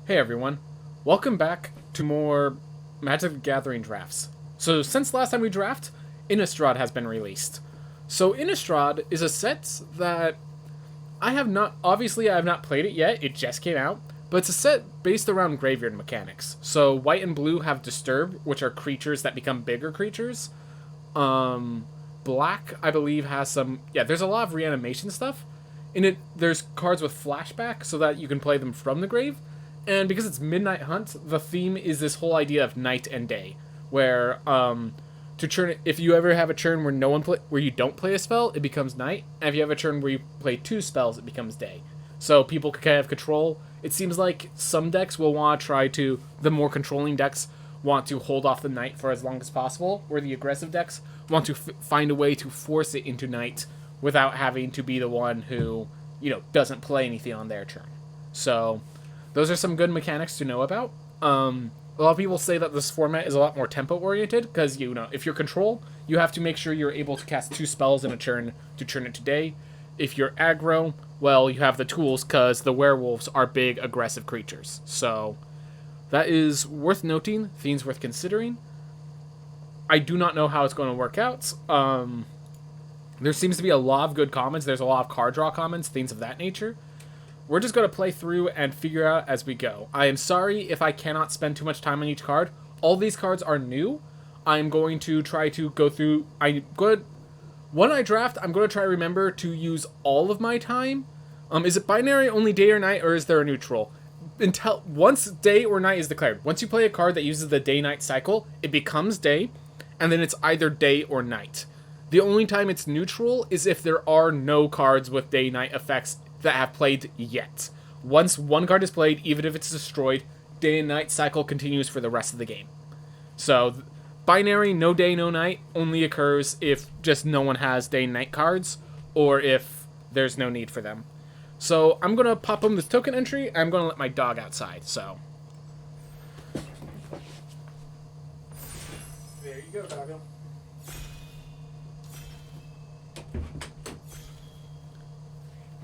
Hey everyone, welcome back to more Magic the Gathering drafts. So since last time we draft, Innistrad has been released. So Innistrad is a set that I have not played it yet, it just came out, but it's a set based around graveyard mechanics. So white and blue have Disturb, which are creatures that become bigger creatures. Black, I believe, has there's a lot of reanimation stuff. In it, there's cards with flashback so that you can play them from the grave. And because it's Midnight Hunt, the theme is this whole idea of night and day, where to turn if you ever have a turn where where you don't play a spell, it becomes night, and if you have a turn where you play two spells, it becomes day. So people can kind of control. It seems like some decks will want to the more controlling decks want to hold off the night for as long as possible, where the aggressive decks want to find a way to force it into night without having to be the one who doesn't play anything on their turn. So those are some good mechanics to know about. A lot of people say that this format is a lot more tempo-oriented, because, if you're control, you have to make sure you're able to cast two spells in a turn to turn it to day. If you're aggro, well, you have the tools, because the werewolves are big, aggressive creatures. So that is worth noting, themes worth considering. I do not know how it's going to work out. There seems to be a lot of good comments. There's a lot of card draw comments, things of that nature. We're just going to play through and figure out as we go. I am sorry if I cannot spend too much time on each card. All these cards are new. I'm going to try to go through... When I draft, I'm going to try to remember to use all of my time. Is it binary, only day or night, or is there a neutral? Once day or night is declared, once you play a card that uses the day-night cycle, it becomes day, and then it's either day or night. The only time it's neutral is if there are no cards with day-night effects that have played yet. Once one card is played, even if it's destroyed, day and night cycle continues for the rest of the game. So, binary, no day, no night, only occurs if just no one has day and night cards, or if there's no need for them. So, I'm going to pop them this token entry, I'm going to let my dog outside, so. There you go, doggo.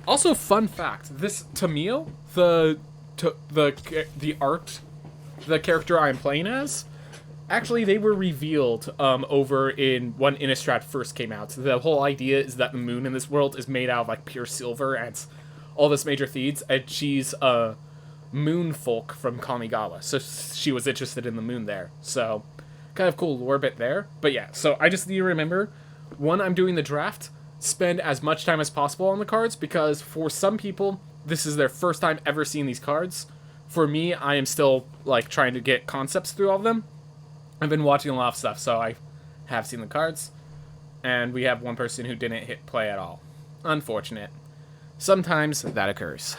Also, fun fact: this Tamio, the character I'm playing as, actually they were revealed over in when Innistrad first came out. The whole idea is that the moon in this world is made out of like pure silver and all this major thieves, and she's a moon folk from Kamigawa, so she was interested in the moon there. So, kind of cool lore bit there. But yeah, so I just need to remember when I'm doing the draft, spend as much time as possible on the cards, because for some people this is their first time ever seeing these cards. For me, I am still like trying to get concepts through all of them. I've been watching a lot of stuff, so I have seen the cards, and we have one person who didn't hit play at all. Unfortunate. Sometimes that occurs.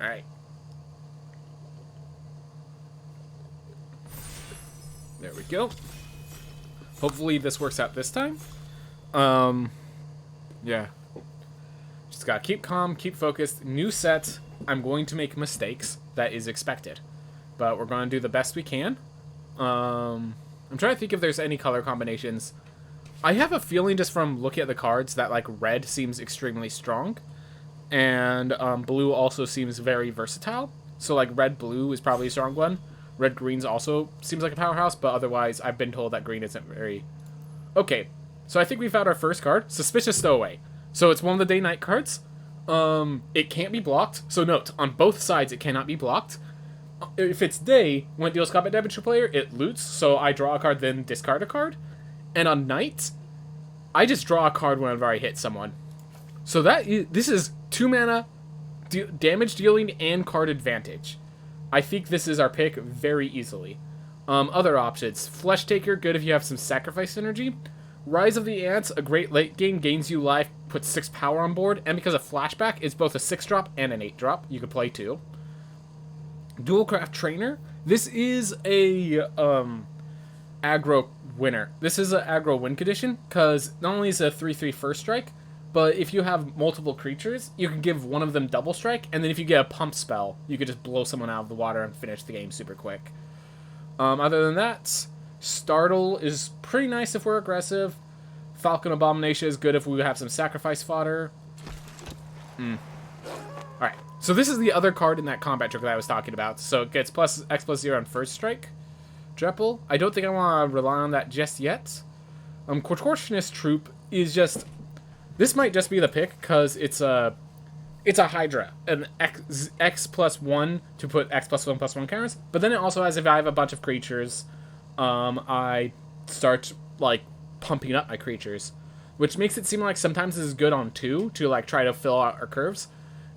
Alright. There we go. Hopefully this works out this time. Yeah. Just gotta keep calm, keep focused. New set. I'm going to make mistakes. That is expected. But we're going to do the best we can. I'm trying to think if there's any color combinations. I have a feeling just from looking at the cards that, like, red seems extremely strong. And, blue also seems very versatile. So, like, red-blue is probably a strong one. Red-green's also seems like a powerhouse, but otherwise I've been told that green isn't very... Okay. So I think we found our first card, Suspicious Stowaway. So it's one of the day-night cards. It can't be blocked. So note, on both sides it cannot be blocked. If it's day, when it deals combat damage to a player, it loots. So I draw a card, then discard a card. And on night, I just draw a card whenever I hit someone. So this is 2 mana, damage dealing, and card advantage. I think this is our pick very easily. Other options. Flesh Taker, good if you have some sacrifice synergy. Rise of the Ants, a great late game, gains you life, puts 6 power on board, and because of flashback, it's both a 6-drop and an 8-drop. You could play 2. Dualcraft Trainer. This is a aggro winner. This is an aggro win condition, because not only is it a 3/3 first strike, but if you have multiple creatures, you can give one of them double strike, and then if you get a pump spell, you could just blow someone out of the water and finish the game super quick. Other than that, Startle is pretty nice if we're aggressive. Falcon Abomination is good if we have some sacrifice fodder. Alright, So this is the other card in that combat trick that I was talking about. So it gets plus X plus 0 on first strike. Dreple. I don't think I want to rely on that just yet. Contortionist Troop is just... This might just be the pick, because it's a Hydra. An X plus 1 to put X plus 1 plus 1 counters. But then it also has, if I have a bunch of creatures, I start, like, pumping up my creatures. Which makes it seem like sometimes this is good on 2 to, like, try to fill out our curves.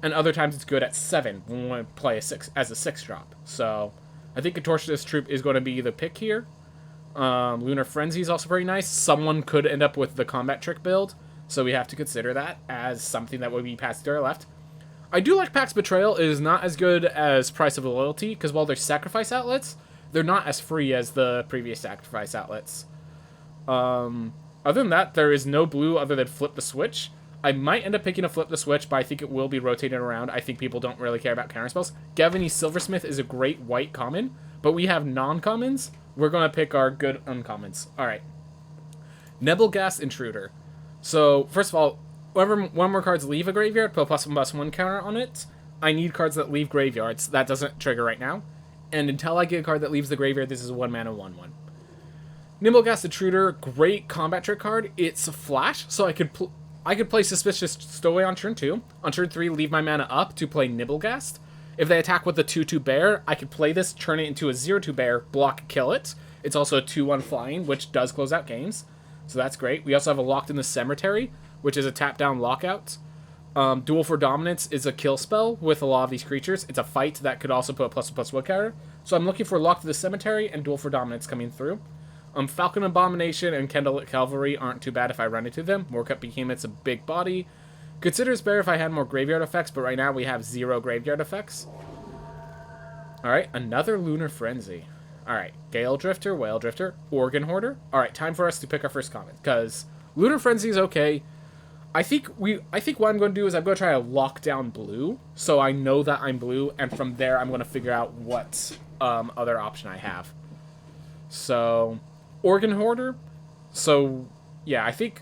And other times it's good at 7 when we want to play as a 6-drop. So I think Contortionist Troop is going to be the pick here. Lunar Frenzy is also pretty nice. Someone could end up with the combat trick build, so we have to consider that as something that would be passed to our left. I do like Pax Betrayal. It is not as good as Price of Loyalty, because while they're sacrifice outlets, they're not as free as the previous sacrifice outlets. Other than that, there is no blue other than Flip the Switch. I might end up picking a Flip the Switch, but I think it will be rotated around. I think people don't really care about counterspells. Gavany Silversmith is a great white common, but we have non-commons. We're going to pick our good uncommons. Alright. Nebelgast Intruder. So, first of all, whenever one more cards leave a graveyard, put a +1/+1 counter on it. I need cards that leave graveyards. That doesn't trigger right now. And until I get a card that leaves the graveyard, this is a 1-mana 1/1. Nimblegast Intruder, great combat trick card. It's a flash, so I could play Suspicious Stowaway on turn 2. On turn 3, leave my mana up to play Nibelgast. If they attack with the 2/2 bear, I could play this, turn it into a 0/2 bear, block, kill it. It's also a 2/1 flying, which does close out games. So that's great. We also have a Locked in the Cemetery, which is a tap-down lockout. Duel for Dominance is a kill spell with a lot of these creatures. It's a fight that could also put a +1/+1 counter. So I'm looking for Locked in the Cemetery and Duel for Dominance coming through. Falcon Abomination and Kendall Cavalry aren't too bad if I run into them. Moorcut Behemoth's a big body. Consider better if I had more graveyard effects, but right now we have 0 graveyard effects. Alright, another Lunar Frenzy. Alright, Gale Drifter, Whale Drifter, Organ Hoarder. Alright, time for us to pick our first comment, because Lunar Frenzy is okay. I think what I'm going to do is I'm going to try to lock down blue, so I know that I'm blue, and from there I'm going to figure out what other option I have. So, Organ Hoarder. So, yeah, I think,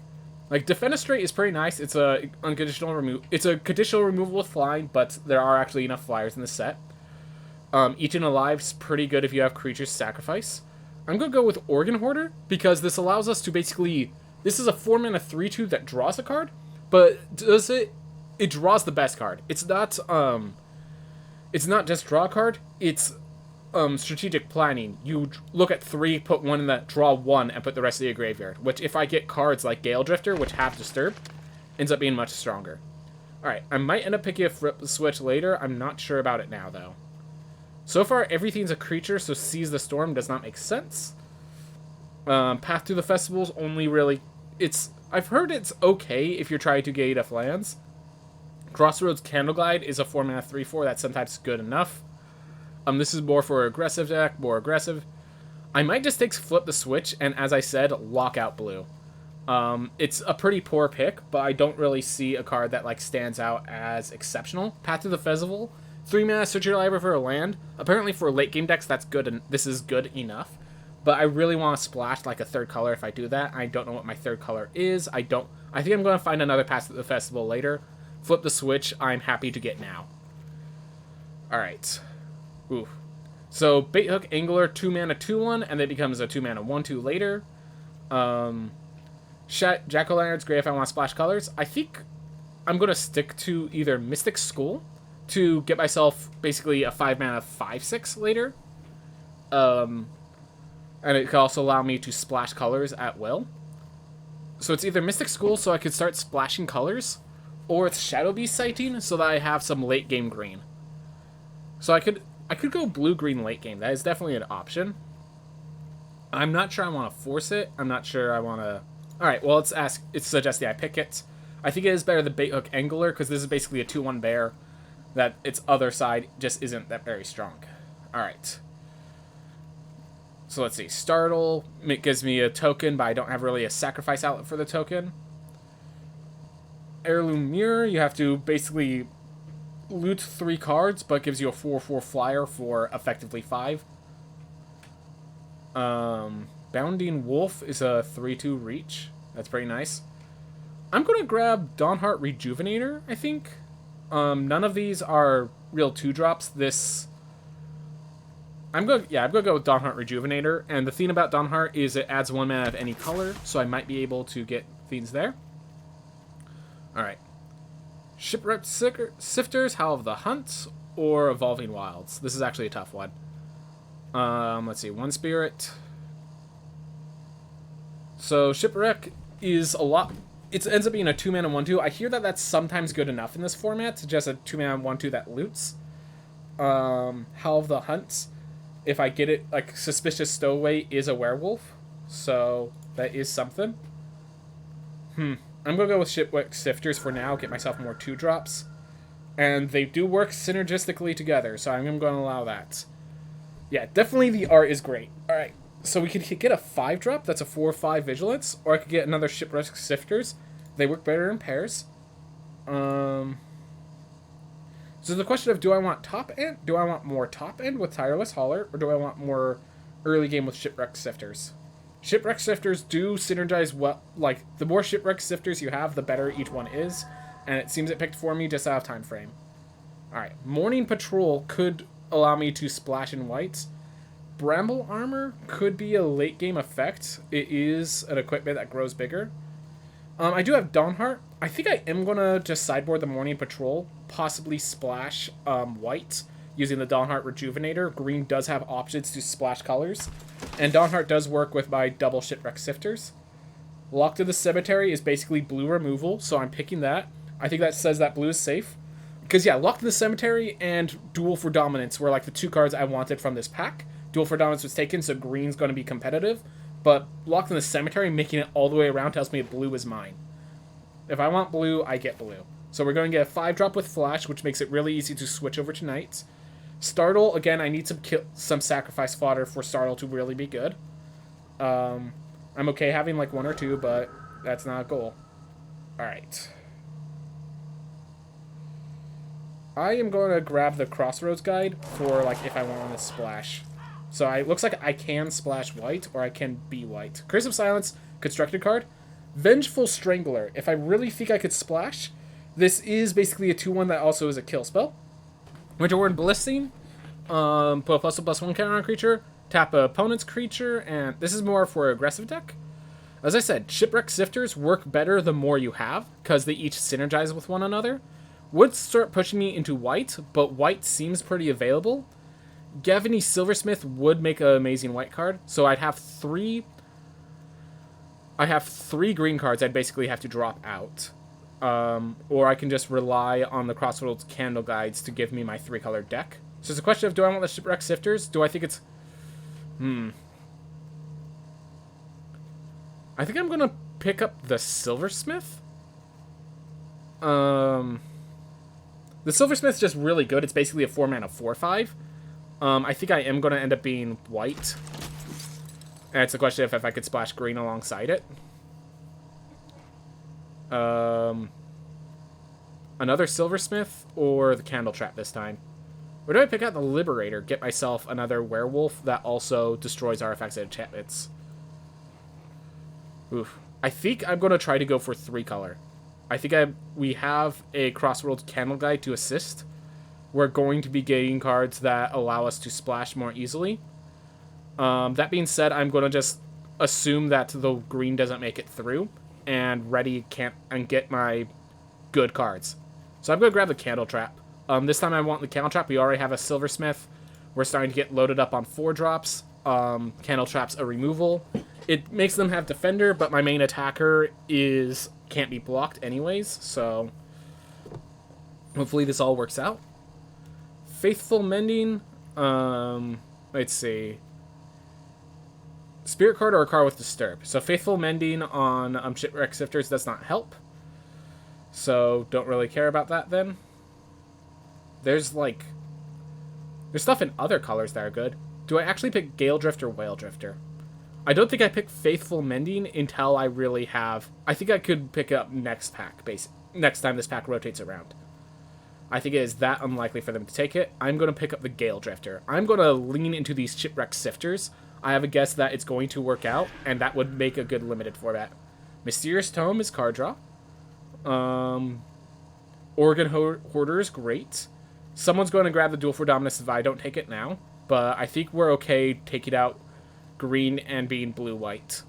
like, Defenestrate is pretty nice. It's a unconditional remove. It's a conditional removal with flying, but there are actually enough flyers in the set. Eaten Alive's pretty good if you have creatures sacrifice. I'm going to go with Organ Hoarder, because this allows us to basically... This is a 4-mana 3/2 that draws a card, but it draws the best card. It's not just draw a card, it's strategic planning. You look at 3, put 1 in that, draw 1, and put the rest of your graveyard, which if I get cards like Gale Drifter, which have Disturb, ends up being much stronger. Alright, I might end up picking a Flip Switch later. I'm not sure about it now, though. So far, everything's a creature, so Seize the Storm does not make sense. Path to the Festival's only really... I've heard it's okay if you're trying to get enough lands. Crossroads Candleglide is a 4-mana 3/4 that's sometimes good enough. This is more for aggressive deck, more aggressive. I might just take Flip the Switch, and as I said, lock out blue. It's a pretty poor pick, but I don't really see a card that like stands out as exceptional. Path to the Festival, 3-mana search your library for a land. Apparently for late game decks, that's good, and this is good enough. But I really want to splash like a third color if I do that. I don't know what my third color is. I think I'm going to find another Path to the Festival later. Flip the Switch, I'm happy to get now. Alright. Ooh. So, Baithook Angler, 2-mana 2/1, and then it becomes a 2-mana 1/2 later. Jack-o'-lantern's great if I want to splash colors. I think I'm going to stick to either Mystic School to get myself basically a 5-mana 5/6 later. And it could also allow me to splash colors at will. So it's either Mystic School so I could start splashing colors, or it's Shadow Beast Sighting so that I have some late game green. So I could go blue-green late game. That is definitely an option. I'm not sure I want to force it. I'm not sure I want to... Alright, well, it's suggesting I pick it. I think it is better than Baithook Angler, because this is basically a 2/1 bear that its other side just isn't that very strong. Alright. So let's see. Startle, it gives me a token, but I don't have really a sacrifice outlet for the token. Heirloom Mirror, you have to basically loot 3 cards, but it gives you a 4/4 flyer for effectively 5. Bounding Wolf is a 3/2 reach. That's pretty nice. I'm going to grab Dawnheart Rejuvenator, I think. None of these are real 2-drops. I'm gonna go with Dawnheart Rejuvenator, and the thing about Dawnheart is it adds 1 mana of any color, so I might be able to get things there. Alright. Shipwreck Sifters, Howl of the Hunt, or Evolving Wilds. This is actually a tough one. Let's see, 1 spirit. So Shipwreck is a lot. It ends up being a 2-mana 1/2. I hear that that's sometimes good enough in this format, just a 2-mana 1/2 that loots. Howl of the Hunt, if I get it, like, Suspicious Stowaway is a werewolf, so that is something. I'm gonna go with Shipwreck Sifters for now, get myself more 2-drops. And they do work synergistically together, so I'm going to allow that. Yeah, definitely the art is great. Alright, so we could get a 5-drop, that's a 4/5 Vigilance, or I could get another Shipwreck Sifters. They work better in pairs. So the question of, do I want top end? Do I want more top end with Tireless Hauler, or do I want more early game with Shipwreck Sifters? Shipwreck Sifters do synergize well. Like, the more Shipwreck Sifters you have, the better each one is. And it seems it picked for me just out of time frame. Alright, Morning Patrol could allow me to splash in white. Bramble Armor could be a late game effect. It is an equipment that grows bigger. I do have Dawnheart. I think I am going to just sideboard the Morning Patrol, possibly splash white using the Dawnheart Rejuvenator. Green does have options to splash colors, and Dawnheart does work with my double Shipwreck Sifters. Lock to the Cemetery is basically blue removal, so I'm picking that. I think that says that blue is safe. Because, yeah, Lock to the Cemetery and Duel for Dominance were like the 2 cards I wanted from this pack. Duel for Dominance was taken, so green's going to be competitive. But Lock to the Cemetery, making it all the way around, tells me blue is mine. If I want blue, I get blue. So we're going to get a 5-drop with Flash, which makes it really easy to switch over to Knights. Startle, again, I need some sacrifice fodder for Startle to really be good. I'm okay having like 1 or 2, but that's not a goal. Alright. I am going to grab the Crossroads Guide for, like, if I want to splash. So it looks like I can splash white, or I can be white. Curse of Silence, constructed card. Vengeful Strangler. If I really think I could splash, this is basically a 2/1 that also is a kill spell. Winterward Blissing. Put a +1/+1 counter on creature. Tap a opponent's creature, and this is more for aggressive deck. As I said, Shipwreck Sifters work better the more you have, because they each synergize with one another. Would start pushing me into white, but white seems pretty available. Gavany Silversmith would make an amazing white card, so I'd have 3... I have 3 green cards I'd basically have to drop out. Or I can just rely on the Crossroads Candle Guides to give me my 3-color deck. So it's a question of, do I want the Shipwreck Sifters? Do I think it's... I think I'm going to pick up the Silversmith. The Silversmith's just really good. It's basically a 4-mana 4/5. I think I am going to end up being white. And it's a question of if I could splash green alongside it. Another Silversmith or the Candle Trap this time. Or do I pick out the Liberator, get myself another werewolf that also destroys artifacts and enchantments? Oof. I think I'm going to try to go for 3-color. I think we have a Crossroads Candle Guide to assist. We're going to be getting cards that allow us to splash more easily. That being said, I'm going to just assume that the green doesn't make it through and get my good cards. So I'm going to grab the Candle Trap. This time I want the Candle Trap. We already have a Silversmith. We're starting to get loaded up on 4-drops. Candle Trap's a removal. It makes them have Defender, but my main attacker can't be blocked anyways, so hopefully this all works out. Faithful Mending. Let's see. Spirit card or a card with Disturb. So Faithful Mending on Shipwreck Sifters does not help. So don't really care about that then. There's stuff in other colors that are good. Do I actually pick Gale Drift or Whale Drifter? I don't think I pick Faithful Mending until I really have... I think I could pick it up next time this pack rotates around. I think it is that unlikely for them to take it. I'm going to pick up the Gale Drifter. I'm going to lean into these Shipwreck Sifters. I have a guess that it's going to work out, and that would make a good limited format. Mysterious Tome is card draw. Hoarder is great. Someone's going to grab the Duel for Dominance if I don't take it now. But I think we're okay taking out green and being blue-white.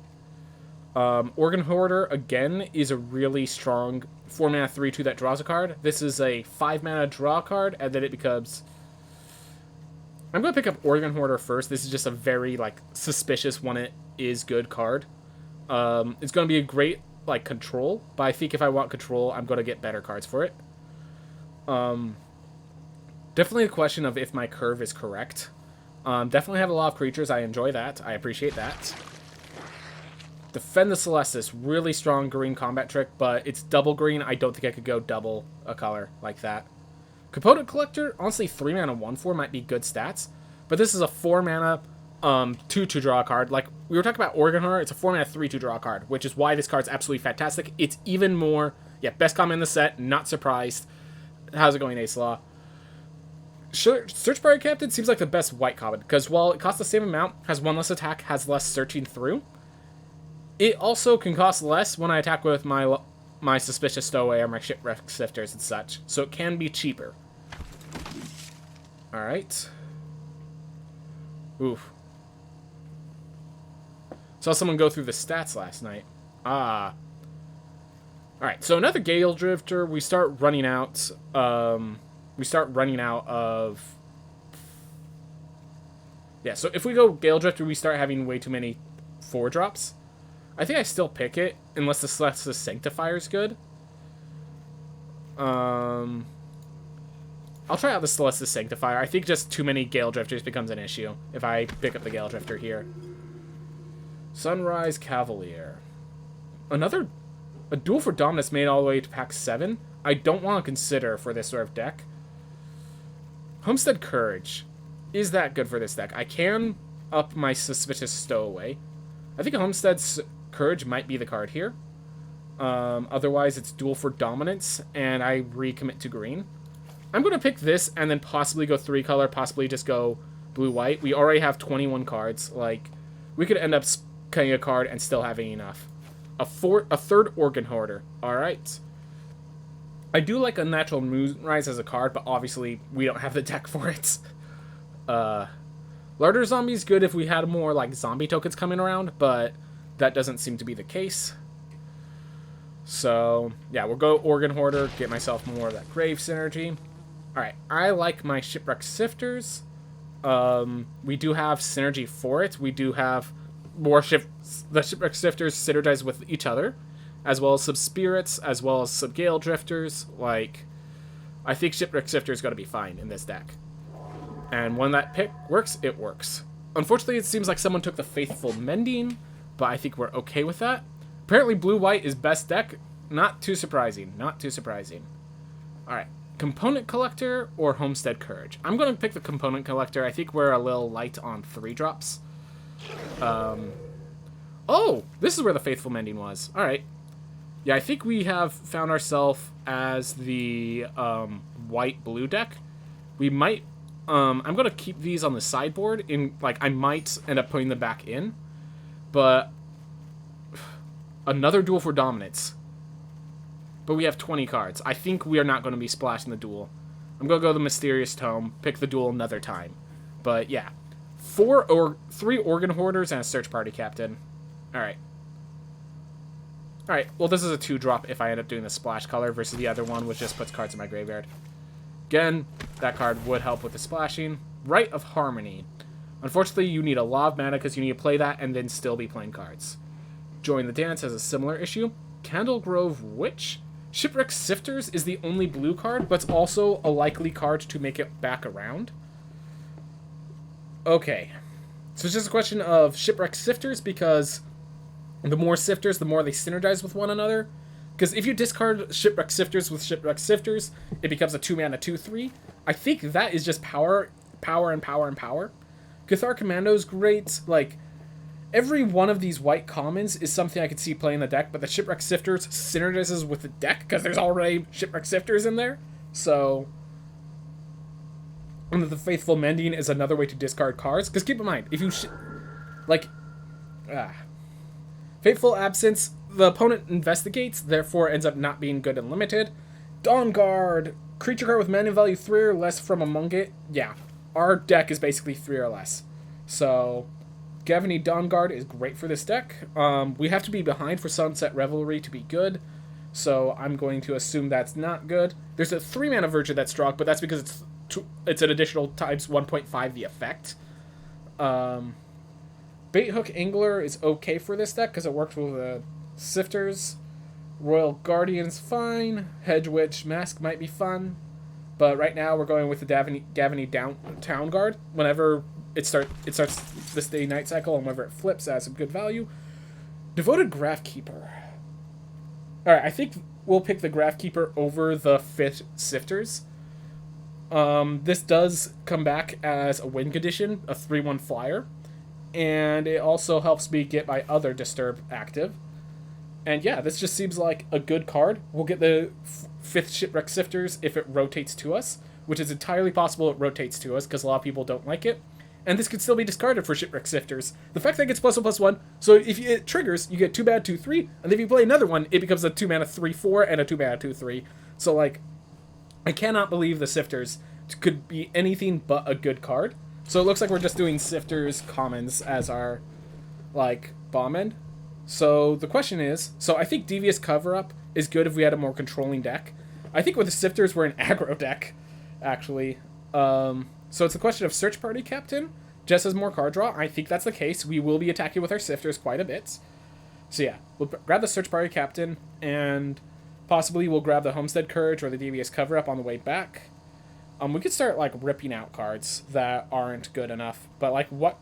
Organ Hoarder, again, is a really strong 4-mana 3/2 that draws a card. This is a 5-mana draw card, and then it becomes... I'm going to pick up Organ Hoarder first. This is just a very, suspicious when it is good card. It's going to be a great, control, but I think if I want control, I'm going to get better cards for it. Definitely a question of if my curve is correct. Definitely have a lot of creatures. I enjoy that. I appreciate that. Defend the Celestis. Really strong green combat trick, but it's double green. I don't think I could go double a color like that. Component Collector, honestly, 3-mana 1/4 might be good stats, but this is a 4-mana 2 draw a card. Like, we were talking about Organ Hoarder, it's a 4-mana 3 draw a card, which is why this card's absolutely fantastic. It's even more, best common in the set, not surprised. How's it going, Ace Law? Search Party Captain seems like the best white common, because while it costs the same amount, has 1 less attack, has less searching through, it also can cost less when I attack with my Suspicious Stowaway or my Shipwreck Sifters and such, so it can be cheaper. Alright. Oof. Saw someone go through the stats last night. Alright, so another Gale Drifter, we start running out of... Yeah, so if we go Gale Drifter, we start having way too many 4-drops. I think I still pick it, unless the Celestis Sanctifier is good. I'll try out the Celestis Sanctifier. I think just too many Gale Drifters becomes an issue if I pick up the Gale Drifter here. Sunrise Cavalier. A Duel for Dominance made all the way to pack 7. I don't want to consider for this sort of deck. Homestead Courage. Is that good for this deck? I can up my Suspicious Stowaway. I think Homestead's Courage might be the card here. Otherwise, it's Duel for Dominance, and I recommit to green. I'm going to pick this and then possibly go 3-color, possibly just go blue-white. We already have 21 cards. We could end up cutting a card and still having enough. A third Organ Hoarder. Alright. I do like Unnatural Moonrise as a card, but obviously we don't have the deck for it. Larder Zombie is good if we had more, zombie tokens coming around, but that doesn't seem to be the case. So, yeah, we'll go Organ Hoarder, get myself more of that Grave synergy. Alright, I like my Shipwreck Sifters. We do have synergy for it. We do have more the Shipwreck Sifters synergize with each other, as well as some Spirits, as well as some Gale Drifters. I think Shipwreck Sifter is going to be fine in this deck. And when that pick works, it works. Unfortunately, it seems like someone took the Faithful Mending, but I think we're okay with that. Apparently, blue-white is best deck. Not too surprising. Not too surprising. Alright. Component Collector or Homestead Courage? I'm going to pick the Component Collector. I think we're a little light on 3-drops. Oh! This is where the Faithful Mending was. Alright. Yeah, I think we have found ourselves as the white-blue deck. We might... I'm going to keep these on the sideboard. I might end up putting them back in. But... Another Duel for Dominance. But we have 20 cards. I think we are not going to be splashing the Duel. I'm going to go the Mysterious Tome, pick the Duel another time. But yeah. 3 Organ Hoarders and a Search Party Captain. Alright. Alright, well this is a 2-drop if I end up doing the splash color versus the other one, which just puts cards in my graveyard. Again, that card would help with the splashing. Rite of Harmony. Unfortunately, you need a lot of mana because you need to play that and then still be playing cards. Join the Dance has a similar issue. Candlegrove Witch. Shipwreck Sifters is the only blue card, but it's also a likely card to make it back around. Okay. So it's just a question of Shipwreck Sifters, because the more Sifters, the more they synergize with one another. Because if you discard Shipwreck Sifters with Shipwreck Sifters, it becomes a 2-mana 2/3. I think that is just power, power, and power, and power. Cathar Commando is great. Every one of these white commons is something I could see playing the deck, but the Shipwreck Sifters synergizes with the deck because there's already Shipwreck Sifters in there. So, and the Faithful Mending is another way to discard cards. Because keep in mind, if you Fateful Absence, the opponent investigates, therefore ends up not being good and limited. Dawn Guard. Creature card with mana value 3 or less from among it. Yeah, our deck is basically 3 or less. So, Gavany Dawn Guard is great for this deck. We have to be behind for Sunset Revelry to be good. So, I'm going to assume that's not good. There's a 3 mana version that's strong, but that's because it's an additional times 1.5 the effect. Bait Hook Angler is okay for this deck because it works with sifters. Royal Guardian's fine. Hedge Witch Mask might be fun. But right now we're going with the Gavany Town Guard. Whenever it starts this day-night cycle, and whenever it flips, it has some good value. Devoted Graphkeeper. Alright, I think we'll pick the Graphkeeper over the 5th Sifters. This does come back as a win condition, a 3/1 flyer. And it also helps me get my other Disturb active. And yeah, this just seems like a good card. We'll get the 5th Shipwreck Sifters if it rotates to us, which is entirely possible it rotates to us because a lot of people don't like it. And this could still be discarded for Shipwreck Sifters. The fact that it gets +1/+1, so if it triggers, you get 2 mana 2/3, and if you play another one, it becomes a 2 mana 3/4 and a 2 mana 2/3. So like, I cannot believe the Sifters could be anything but a good card. So it looks like we're just doing Sifters commons as our like bomb end. So the question is, so I think Devious Cover-Up is good if we had a more controlling deck. I think with the Sifters, we're an aggro deck, actually. So it's a question of Search Party Captain, just as more card draw. I think that's the case. We will be attacking with our Sifters quite a bit. So yeah, we'll grab the Search Party Captain, and possibly we'll grab the Homestead Courage or the Devious Cover-Up on the way back. We could start, like, ripping out cards that aren't good enough. But, like, what?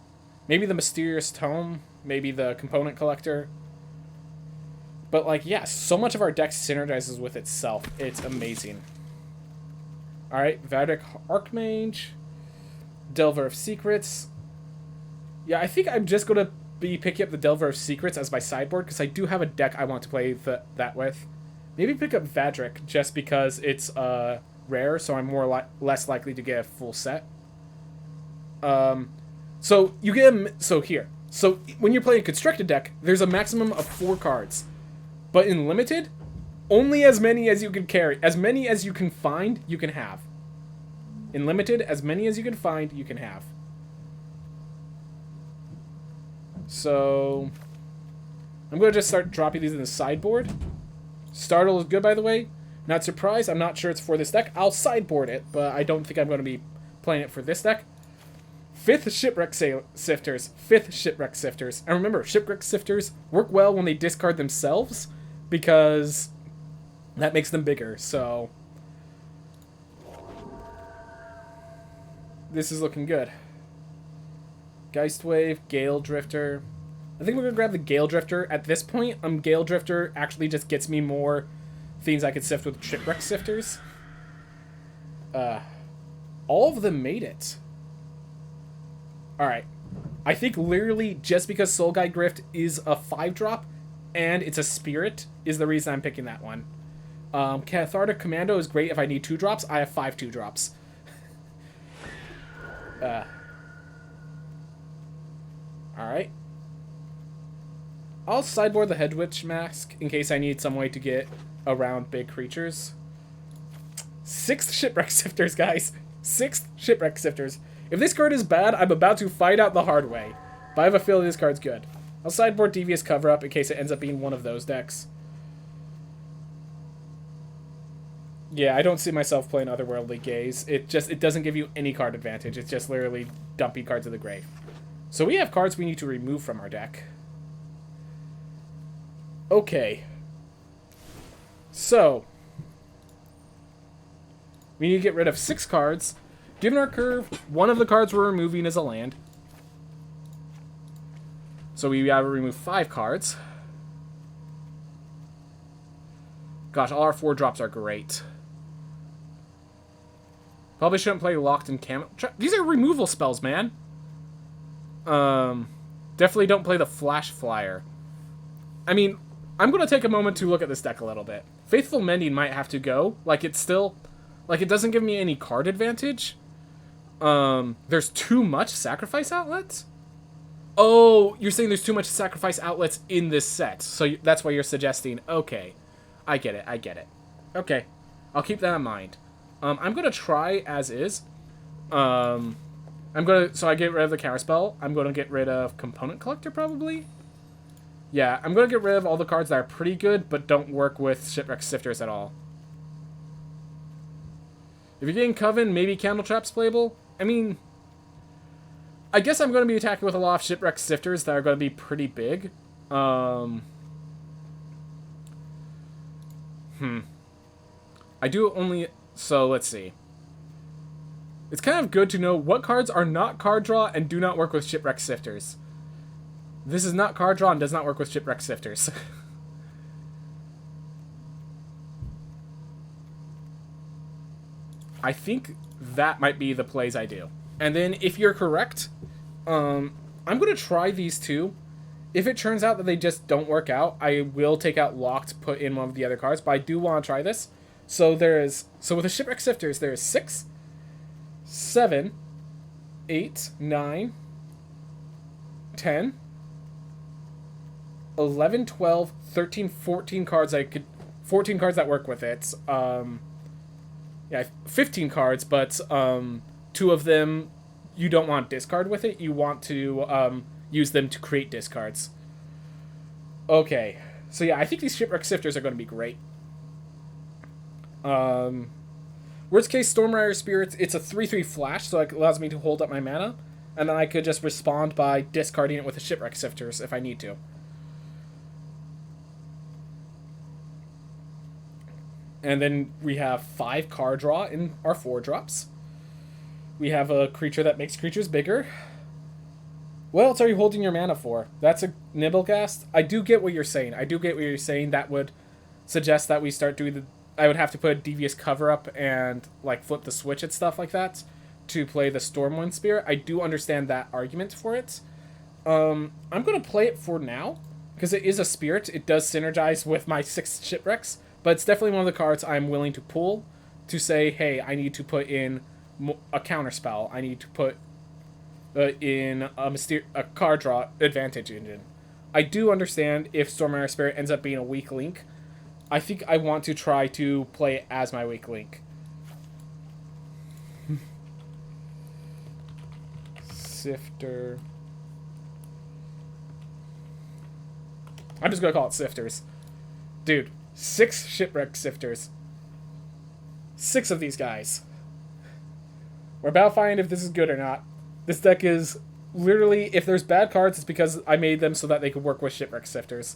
Maybe the Mysterious Tome? Maybe the Component Collector? But, like, yeah, so much of our deck synergizes with itself. It's amazing. Alright, Vadric Archmage. Delver of Secrets. Yeah, I think I'm just going to be picking up the Delver of Secrets as my sideboard, because I do have a deck I want to play that with. Maybe pick up Vadric, just because it's, rare, so I'm less likely to get a full set. So you get so when you're playing a constructed deck, there's a maximum of 4 cards, but in limited, only as many as you can carry, as many as you can find, you can have. In limited, as many as you can find, you can have. So I'm gonna just start dropping these in the sideboard. Startle is good, by the way. Not surprised. I'm not sure it's for this deck. I'll sideboard it, but I don't think I'm going to be playing it for this deck. 5th Shipwreck Sifters. 5th Shipwreck Sifters. And remember, Shipwreck Sifters work well when they discard themselves, because that makes them bigger. So this is looking good. Geistwave, Gale Drifter. I think we're going to grab the Gale Drifter. At this point, Gale Drifter actually just gets me more things I could sift with Shipwreck Sifters. All of them made it. Alright. I think literally just because Soul Guide Grift is a 5-drop and it's a spirit is the reason I'm picking that one. Cathartic Commando is great if I need 2-drops. I have 5 2-drops. Alright. I'll sideboard the Hedge Witch Mask in case I need some way to get around big creatures. 6th Shipwreck Sifters, guys. 6th Shipwreck Sifters. If this card is bad, I'm about to find out the hard way. But I have a feeling this card's good. I'll sideboard Devious Cover-Up in case it ends up being one of those decks. Yeah, I don't see myself playing Otherworldly Gaze. It doesn't give you any card advantage. It's just literally dumping cards to the grave. So we have cards we need to remove from our deck. Okay. So, we need to get rid of 6 cards. Given our curve, one of the cards we're removing is a land. So we gotta remove 5 cards. Gosh, all our 4-drops are great. Probably shouldn't play Locked in Camo. These are removal spells, man. Definitely don't play the Flash Flyer. I mean, I'm going to take a moment to look at this deck a little bit. Faithful Mending might have to go. Like, it's still... Like, it doesn't give me any card advantage. There's too much sacrifice outlets? Oh, you're saying there's too much sacrifice outlets in this set. So that's why you're suggesting... Okay. I get it. Okay. I'll keep that in mind. I'm going to try as is. So I get rid of the counterspell. I'm going to get rid of Component Collector, probably. Yeah, I'm going to get rid of all the cards that are pretty good, but don't work with Shipwreck Sifters at all. If you're getting Coven, maybe Candle Trap's playable. I mean, I guess I'm going to be attacking with a lot of Shipwreck Sifters that are going to be pretty big. I do only... So, let's see. It's kind of good to know what cards are not card draw and do not work with Shipwreck Sifters. This is not card draw and does not work with Shipwreck Sifters. I think that might be the plays I do. And then, if you're correct, I'm going to try these two. If it turns out that they just don't work out, I will take out Locked, put in one of the other cards, but I do want to try this. So with the Shipwreck Sifters, there is 6, 7, 8, 9, 10, 11, 12, 13, 14 cards 14 cards that work with it. Yeah, 15 cards, but 2 of them you don't want discard with it. You want to use them to create discards. Okay, so yeah, I think these Shipwreck Sifters are going to be great. Worst case, Stormrider Spirits, it's a 3/3 flash, so it allows me to hold up my mana, and then I could just respond by discarding it with the Shipwreck Sifters if I need to. And then we have 5 card draw in our 4-drops. We have a creature that makes creatures bigger. What else are you holding your mana for? That's a Nibblegast? I do get what you're saying. That would suggest that we start doing the... I would have to put a Devious Cover up and like flip the switch and stuff like that to play the Stormwind Spirit. I do understand that argument for it. I'm going to play it for now, because it is a spirit. It does synergize with my 6 Shipwrecks. But it's definitely one of the cards I'm willing to pull to say, hey, I need to put in a counterspell. I need to put in a card draw advantage engine. I do understand if Stormrider Spirit ends up being a weak link. I think I want to try to play it as my weak link. Sifter. I'm just going to call it Sifters. Dude. 6 Shipwreck Sifters. 6 of these guys. We're about to find if this is good or not. This deck is literally, if there's bad cards, it's because I made them so that they could work with Shipwreck Sifters.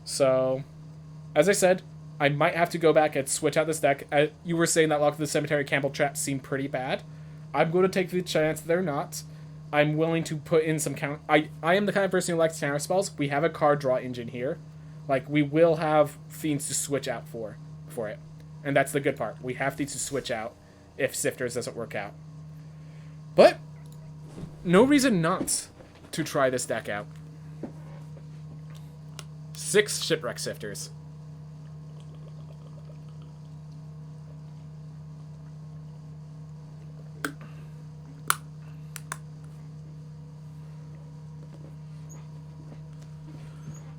So, as I said, I might have to go back and switch out this deck. You were saying that Lock of the Cemetery Candle Trap seemed pretty bad. I'm going to take the chance they're not. I'm willing to put in some counter... I am the kind of person who likes counter spells. We have a card draw engine here. Like, we will have Fiends to switch out for it. And that's the good part. We have things to switch out if Sifters doesn't work out. But, no reason not to try this deck out. 6 Shipwreck Sifters.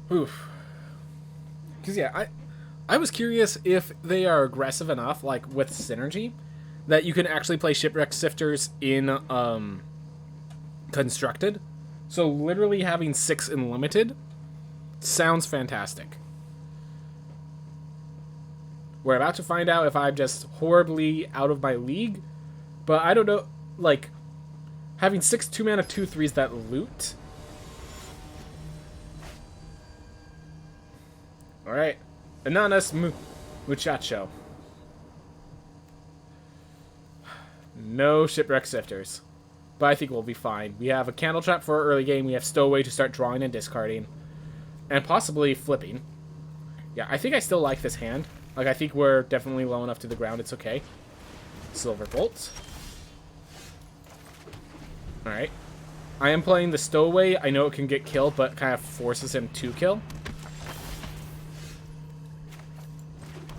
Oof. Because, yeah, I was curious if they are aggressive enough, like, with Synergy, that you can actually play Shipwreck Sifters in, Constructed. So, literally having 6 in Limited sounds fantastic. We're about to find out if I'm just horribly out of my league, but I don't know, like, having 6 2-mana 2/3s that loot... Alright. Ananas Muchacho. No Shipwreck Sifters. But I think we'll be fine. We have a Candle Trap for our early game. We have Stowaway to start drawing and discarding. And possibly flipping. Yeah, I think I still like this hand. Like, I think we're definitely low enough to the ground. It's okay. Silver Bolt. Alright. I am playing the Stowaway. I know it can get killed, but kind of forces him to kill.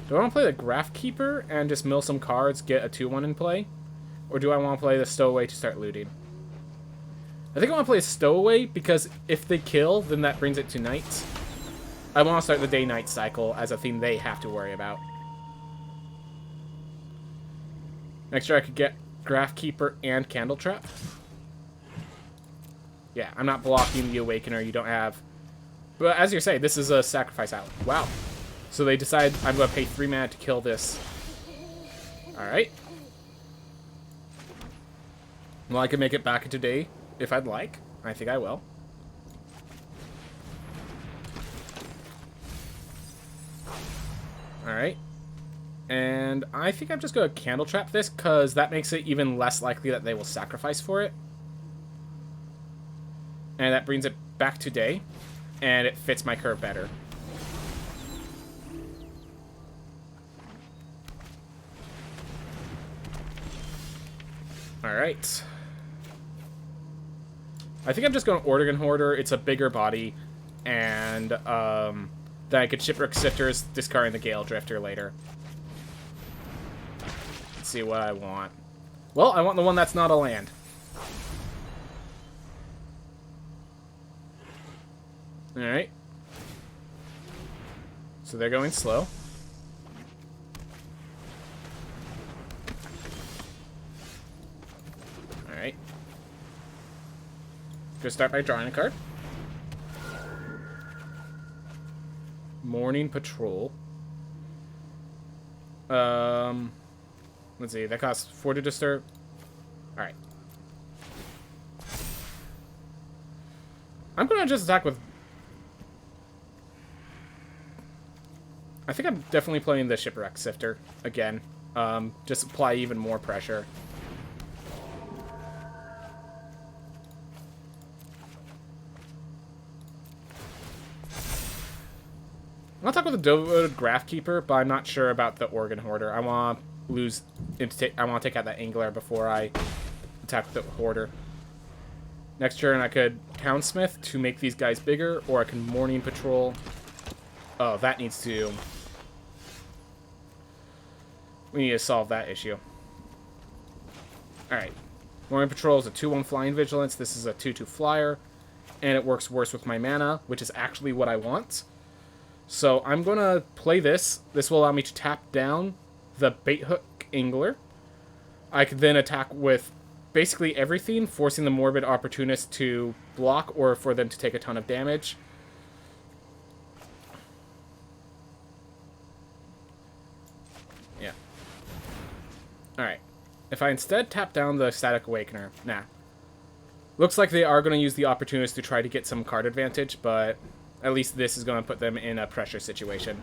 Do I want to play the Graph Keeper and just mill some cards, get a 2/1 in play? Or do I want to play the Stowaway to start looting? I think I want to play a Stowaway because if they kill, then that brings it to night. I want to start the day-night cycle as a theme they have to worry about. Next turn I could get Graph Keeper and Candle Trap. Yeah, I'm not blocking the Awakener. You don't have... But as you say, this is a sacrifice island. Wow. So they decide I'm going to pay 3 mana to kill this. Alright. Well, I can make it back into day if I'd like. I think I will. Alright. And I think I'm just going to Candle Trap this, because that makes it even less likely that they will sacrifice for it. And that brings it back to day. And it fits my curve better. Alright. I think I'm just going Organ Hoarder. It's a bigger body. And then I could Shipwreck Sifters, discarding the Gale Drifter later. Let's see what I want. Well, I want the one that's not a land. Alright. So they're going slow. Alright. Just start by drawing a card. Morning Patrol. Let's see. That costs 4 to disturb. Alright. I'm gonna just attack with... I think I'm definitely playing the Shipwreck Sifter again. Just apply even more pressure. I'll talk with the Devoted Graph Keeper, but I'm not sure about the Organ Hoarder. I want to I want to take out that Angler before I attack the Hoarder. Next turn, I could Townsmith to make these guys bigger, or I can Morning Patrol. Oh, that needs to... We need to solve that issue. Alright. Morning Patrol is a 2-1 Flying Vigilance. This is a 2-2 Flyer. And it works worse with my mana, which is actually what I want. So I'm going to play this. This will allow me to tap down the Bait Hook Angler. I could then attack with basically everything, forcing the Morbid Opportunist to block or for them to take a ton of damage. Yeah. Alright. If I instead tap down the Static Awakener, nah. Looks like they are going to use the Opportunist to try to get some card advantage, but at least this is going to put them in a pressure situation.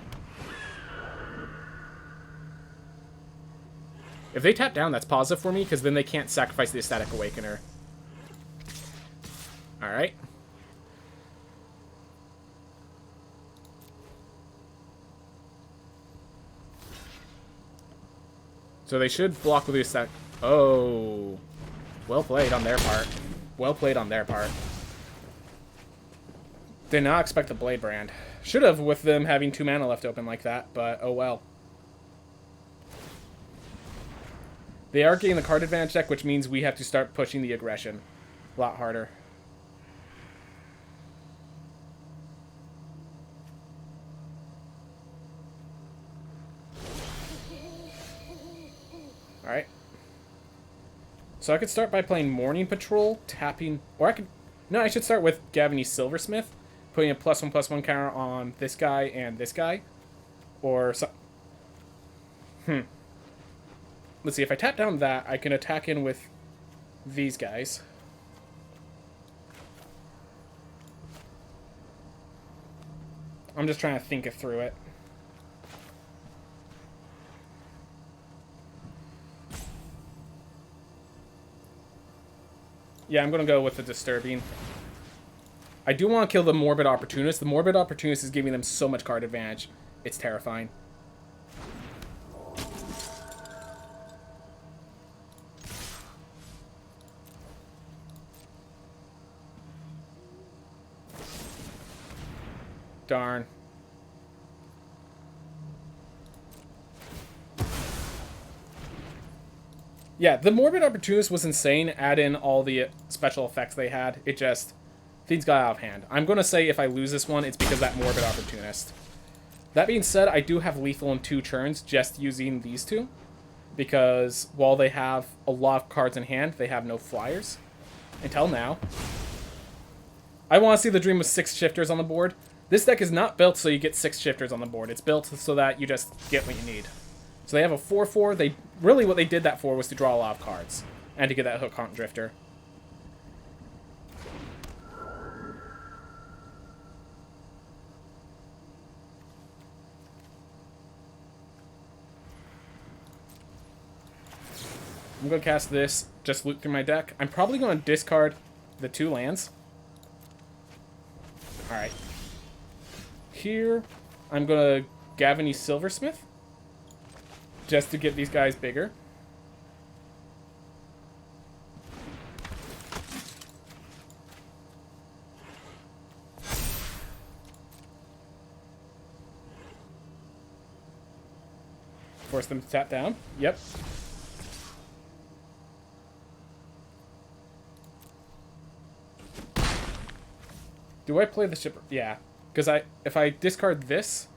If they tap down, that's positive for me, because then they can't sacrifice the Static Awakener. Alright. So they should block with the Static... Oh. Well played on their part. Well played on their part. Did not expect the Blade Brand. Should have, with them having 2 mana left open like that, but oh well. They are getting the card advantage deck, which means we have to start pushing the aggression a lot harder. Alright. So I could start by playing Morning Patrol, tapping... Or I could... No, I should start with Gavany Silversmith, putting a +1/+1 counter on this guy and this guy. Or... Let's see, if I tap down that, I can attack in with these guys. I'm just trying to think it through it. Yeah, I'm going to go with the Disturbing. I do want to kill the Morbid Opportunist. The Morbid Opportunist is giving them so much card advantage. It's terrifying. Darn. Yeah, the Morbid Opportunist was insane. Add in all the special effects they had. It just... Things got out of hand. I'm going to say if I lose this one, it's because of that Morbid Opportunist. That being said, I do have lethal in 2 turns just using these two. because while they have a lot of cards in hand, they have no flyers. Until now. I want to see the dream of 6 shifters on the board. This deck is not built so you get 6 shifters on the board. It's built so that you just get what you need. So they have a 4/4. They really, what they did that for was to draw a lot of cards. And to get that Hook Hunt Drifter. I'm going to cast this, just loot through my deck. I'm probably going to discard the 2 lands. Alright. Here, I'm going to Gavany Silversmith. Just to get these guys bigger. Force them to tap down. Yep. Do I play the ship? Yeah, because if I discard this,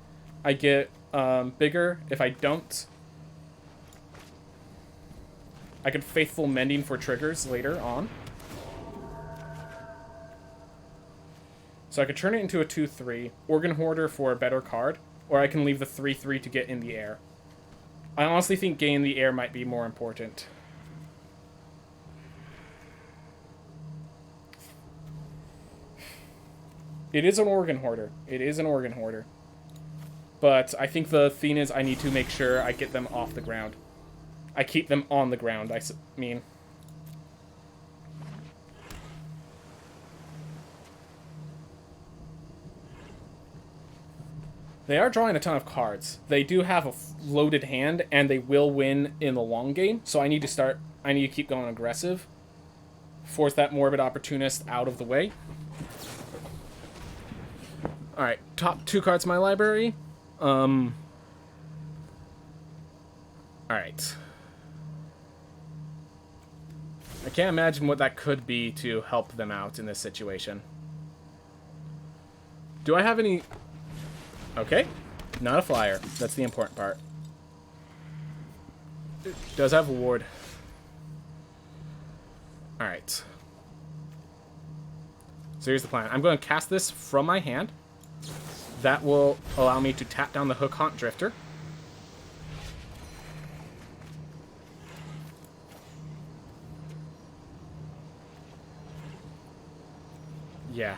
I get bigger. If I don't, I could Faithful Mending for triggers later on. So I could turn it into a 2/3, Organ Hoarder for a better card, or I can leave the 3/3 to get in the air. I honestly think getting the air might be more important. It is an Organ Hoarder. It is an Organ Hoarder. But I think the thing is I need to make sure I get them off the ground. I keep them on the ground, I mean. They are drawing a ton of cards. They do have a loaded hand, and they will win in the long game. So I need to keep going aggressive. Force that Morbid Opportunist out of the way. Alright, top 2 cards in my library. Alright. I can't imagine what that could be to help them out in this situation. Do I have any... Okay. Not a flyer. That's the important part. It does have a ward. Alright. So here's the plan. I'm going to cast this from my hand. That will allow me to tap down the Hook Hunt Drifter. Yeah.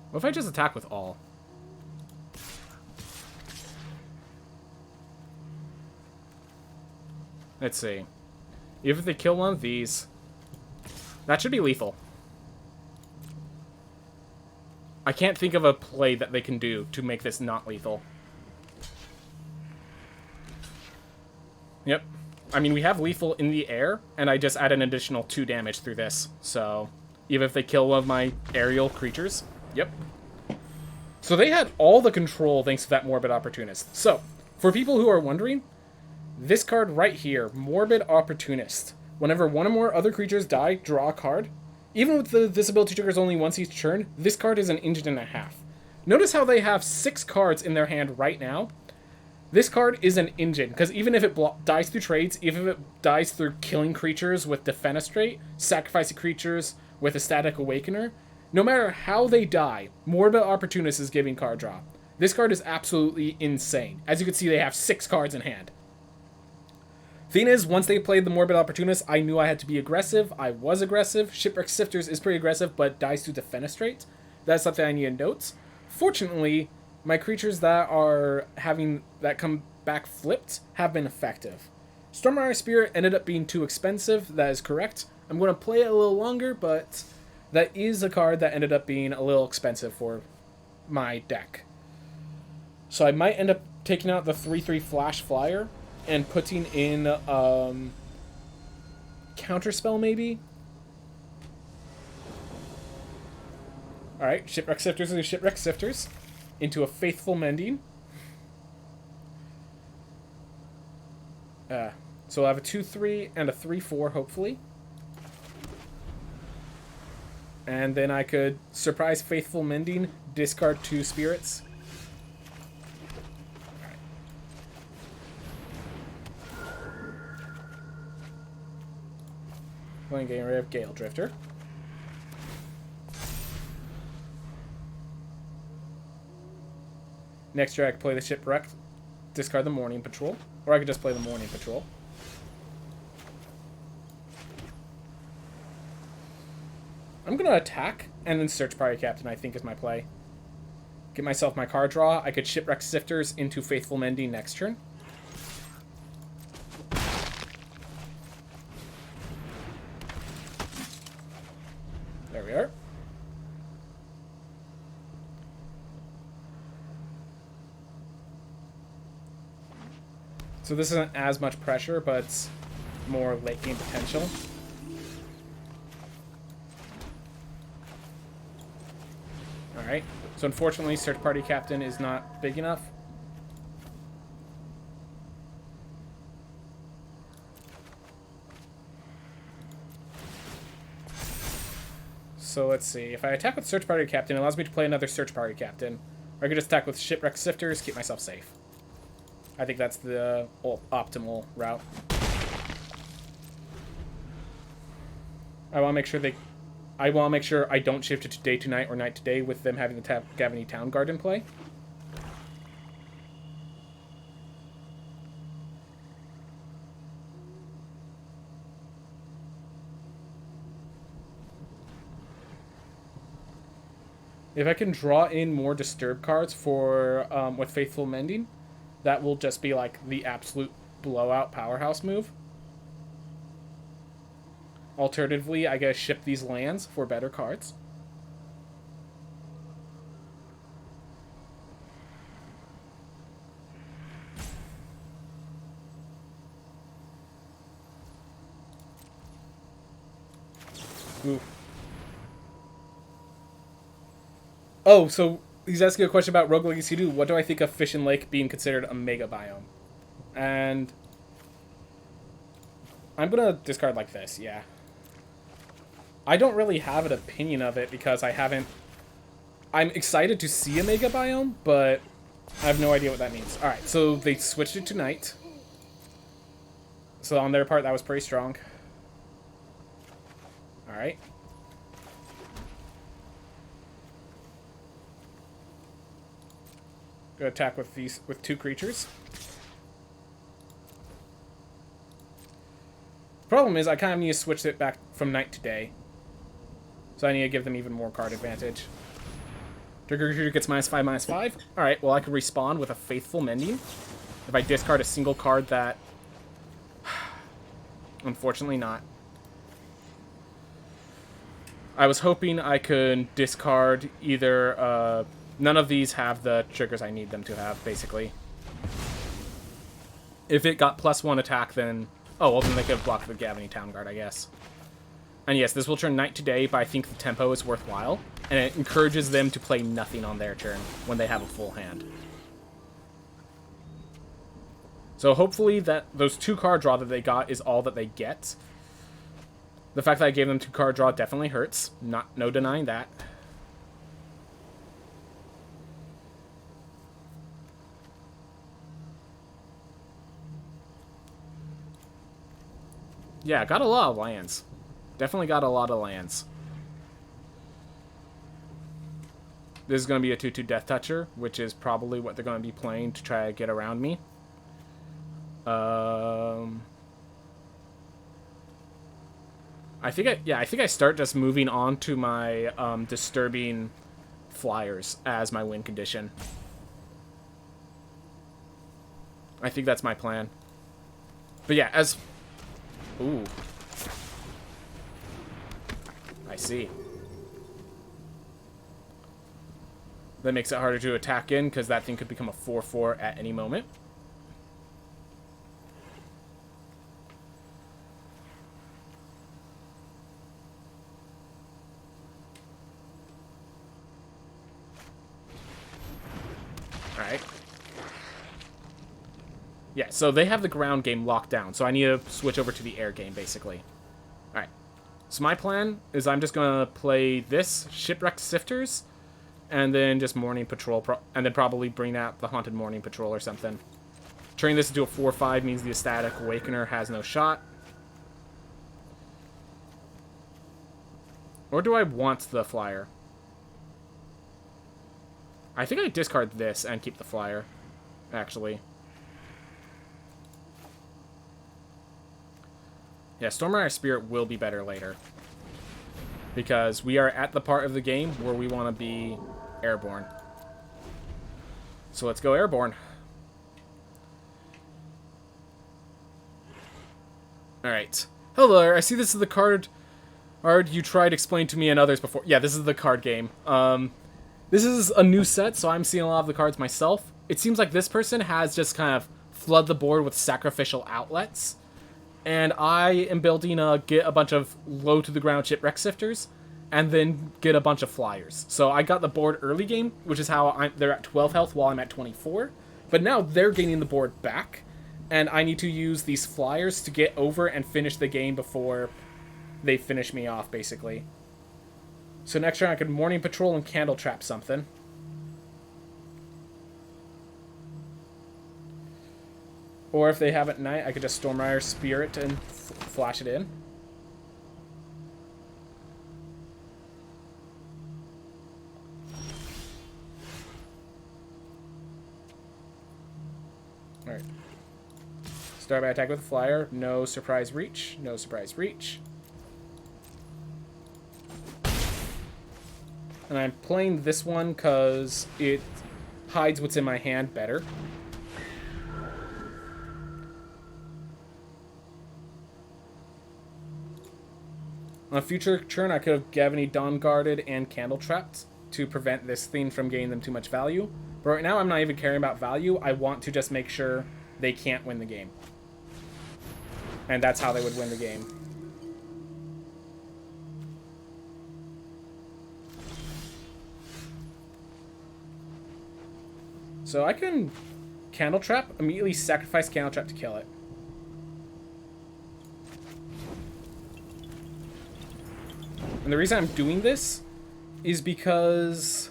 What if I just attack with all? Let's see. Even if they kill one of these, that should be lethal. I can't think of a play that they can do to make this not lethal. Yep. I mean, we have lethal in the air, and I just add an additional 2 damage through this. So, even if they kill one of my aerial creatures, yep. So they had all the control thanks to that Morbid Opportunist. So, for people who are wondering, this card right here, Morbid Opportunist. Whenever one or more other creatures die, draw a card. Even with this ability triggers only once each turn, this card is an engine and a half. Notice how they have 6 cards in their hand right now. This card is an engine, because even if it dies through trades, even if it dies through killing creatures with Defenestrate, sacrificing creatures with a Static Awakener, no matter how they die, Morbid Opportunist is giving card draw. This card is absolutely insane. As you can see, they have 6 cards in hand. Thing is, once they played the Morbid Opportunist, I knew I had to be aggressive. I was aggressive. Shipwreck Sifters is pretty aggressive, but dies to Defenestrate. That's something I need to note. Fortunately, my creatures that are having that come back flipped have been effective. Stormrider Spirit ended up being too expensive. That is correct. I'm going to play it a little longer, but that is a card that ended up being a little expensive for my deck. So I might end up taking out the 3/3 Flash Flyer and putting in Counterspell, maybe? Alright, Shipwreck Sifters and Shipwreck Sifters into a Faithful Mending. So I'll have a 2/3 and a 3/4, hopefully. And then I could surprise Faithful Mending, discard 2 spirits. Going getting rid of Gale Drifter. Next turn I could play the Shipwreck, discard the Morning Patrol, or I could just play the Morning Patrol. I'm going to attack and then search Party Captain, I think, is my play. Get myself my card draw. I could Shipwreck Sifters into Faithful Mending next turn. There we are. So this isn't as much pressure, but it's more late game potential. Alright, so unfortunately Search Party Captain is not big enough. So let's see, if I attack with Search Party Captain, it allows me to play another Search Party Captain. Or I could just attack with Shipwreck Sifters, keep myself safe. I think that's the optimal route. I want to make sure I don't shift it to day to night or night to day with them having the Gavany Town Guard in play. If I can draw in more Disturb cards for with Faithful Mending, that will just be like the absolute blowout powerhouse move. Alternatively, I gotta ship these lands for better cards. Ooh. Oh, so he's asking a question about Rogue Legacy 2. What do I think of Fish and Lake being considered a mega biome? And I'm gonna discard like this, yeah. I don't really have an opinion of it because I haven't... I'm excited to see a mega biome, but I have no idea what that means. Alright, so they switched it to night. So on their part, that was pretty strong. Alright. Go attack with 2 creatures. Problem is, I kind of need to switch it back from night to day. So I need to give them even more card advantage. Trigger creature gets -5/-5. Alright, well I can respawn with a Faithful Mending. If I discard a single card that... Unfortunately not. I was hoping I could discard either... none of these have the triggers I need them to have, basically. If it got +1 attack, then... Oh, well, then they could have blocked the Gavany Town Guard, I guess. And yes, this will turn night to day, but I think the tempo is worthwhile. And it encourages them to play nothing on their turn when they have a full hand. So hopefully that those 2 card draw that they got is all that they get. The fact that I gave them 2 card draw definitely hurts. No denying that. Yeah, got a lot of lands. Definitely got a lot of lands. This is going to be a 2/2 Death Toucher, which is probably what they're going to be playing to try to get around me. I think I start just moving on to my disturbing flyers as my win condition. I think that's my plan. But yeah, as... Ooh. I see. That makes it harder to attack in, because that thing could become a 4/4 at any moment. Alright. Yeah, so they have the ground game locked down, so I need to switch over to the air game, basically. Alright. So my plan is I'm just going to play this, Shipwreck Sifters, and then just Morning Patrol, and then probably bring out the Haunted Morning Patrol or something. Turning this into a 4-5 means the Ecstatic Awakener has no shot. Or do I want the flyer? I think I discard this and keep the flyer, actually. Yeah, Stormrider Spirit will be better later. Because we are at the part of the game where we want to be airborne. So let's go airborne. Alright. Hello, I see this is the card you tried to explain to me and others before. Yeah, this is the card game. This is a new set, so I'm seeing a lot of the cards myself. It seems like this person has just kind of flood the board with sacrificial outlets. And I am building get a bunch of low-to-the-ground Shipwreck Sifters, and then get a bunch of flyers. So I got the board early game, which is how they're at 12 health while I'm at 24. But now they're gaining the board back, and I need to use these flyers to get over and finish the game before they finish me off, basically. So next turn I could Morning Patrol and Candle Trap something. Or if they have at night, I could just Stormrider Spirit and flash it in. Alright. Start by attack with a flyer. No surprise reach. No surprise reach. And I'm playing this one because it hides what's in my hand better. On a future turn, I could have Gavany Dawn Guarded and Candle Trapped to prevent this thing from gaining them too much value. But right now, I'm not even caring about value. I want to just make sure they can't win the game. And that's how they would win the game. So I can Candle Trap, immediately sacrifice Candle Trap to kill it. And the reason I'm doing this is because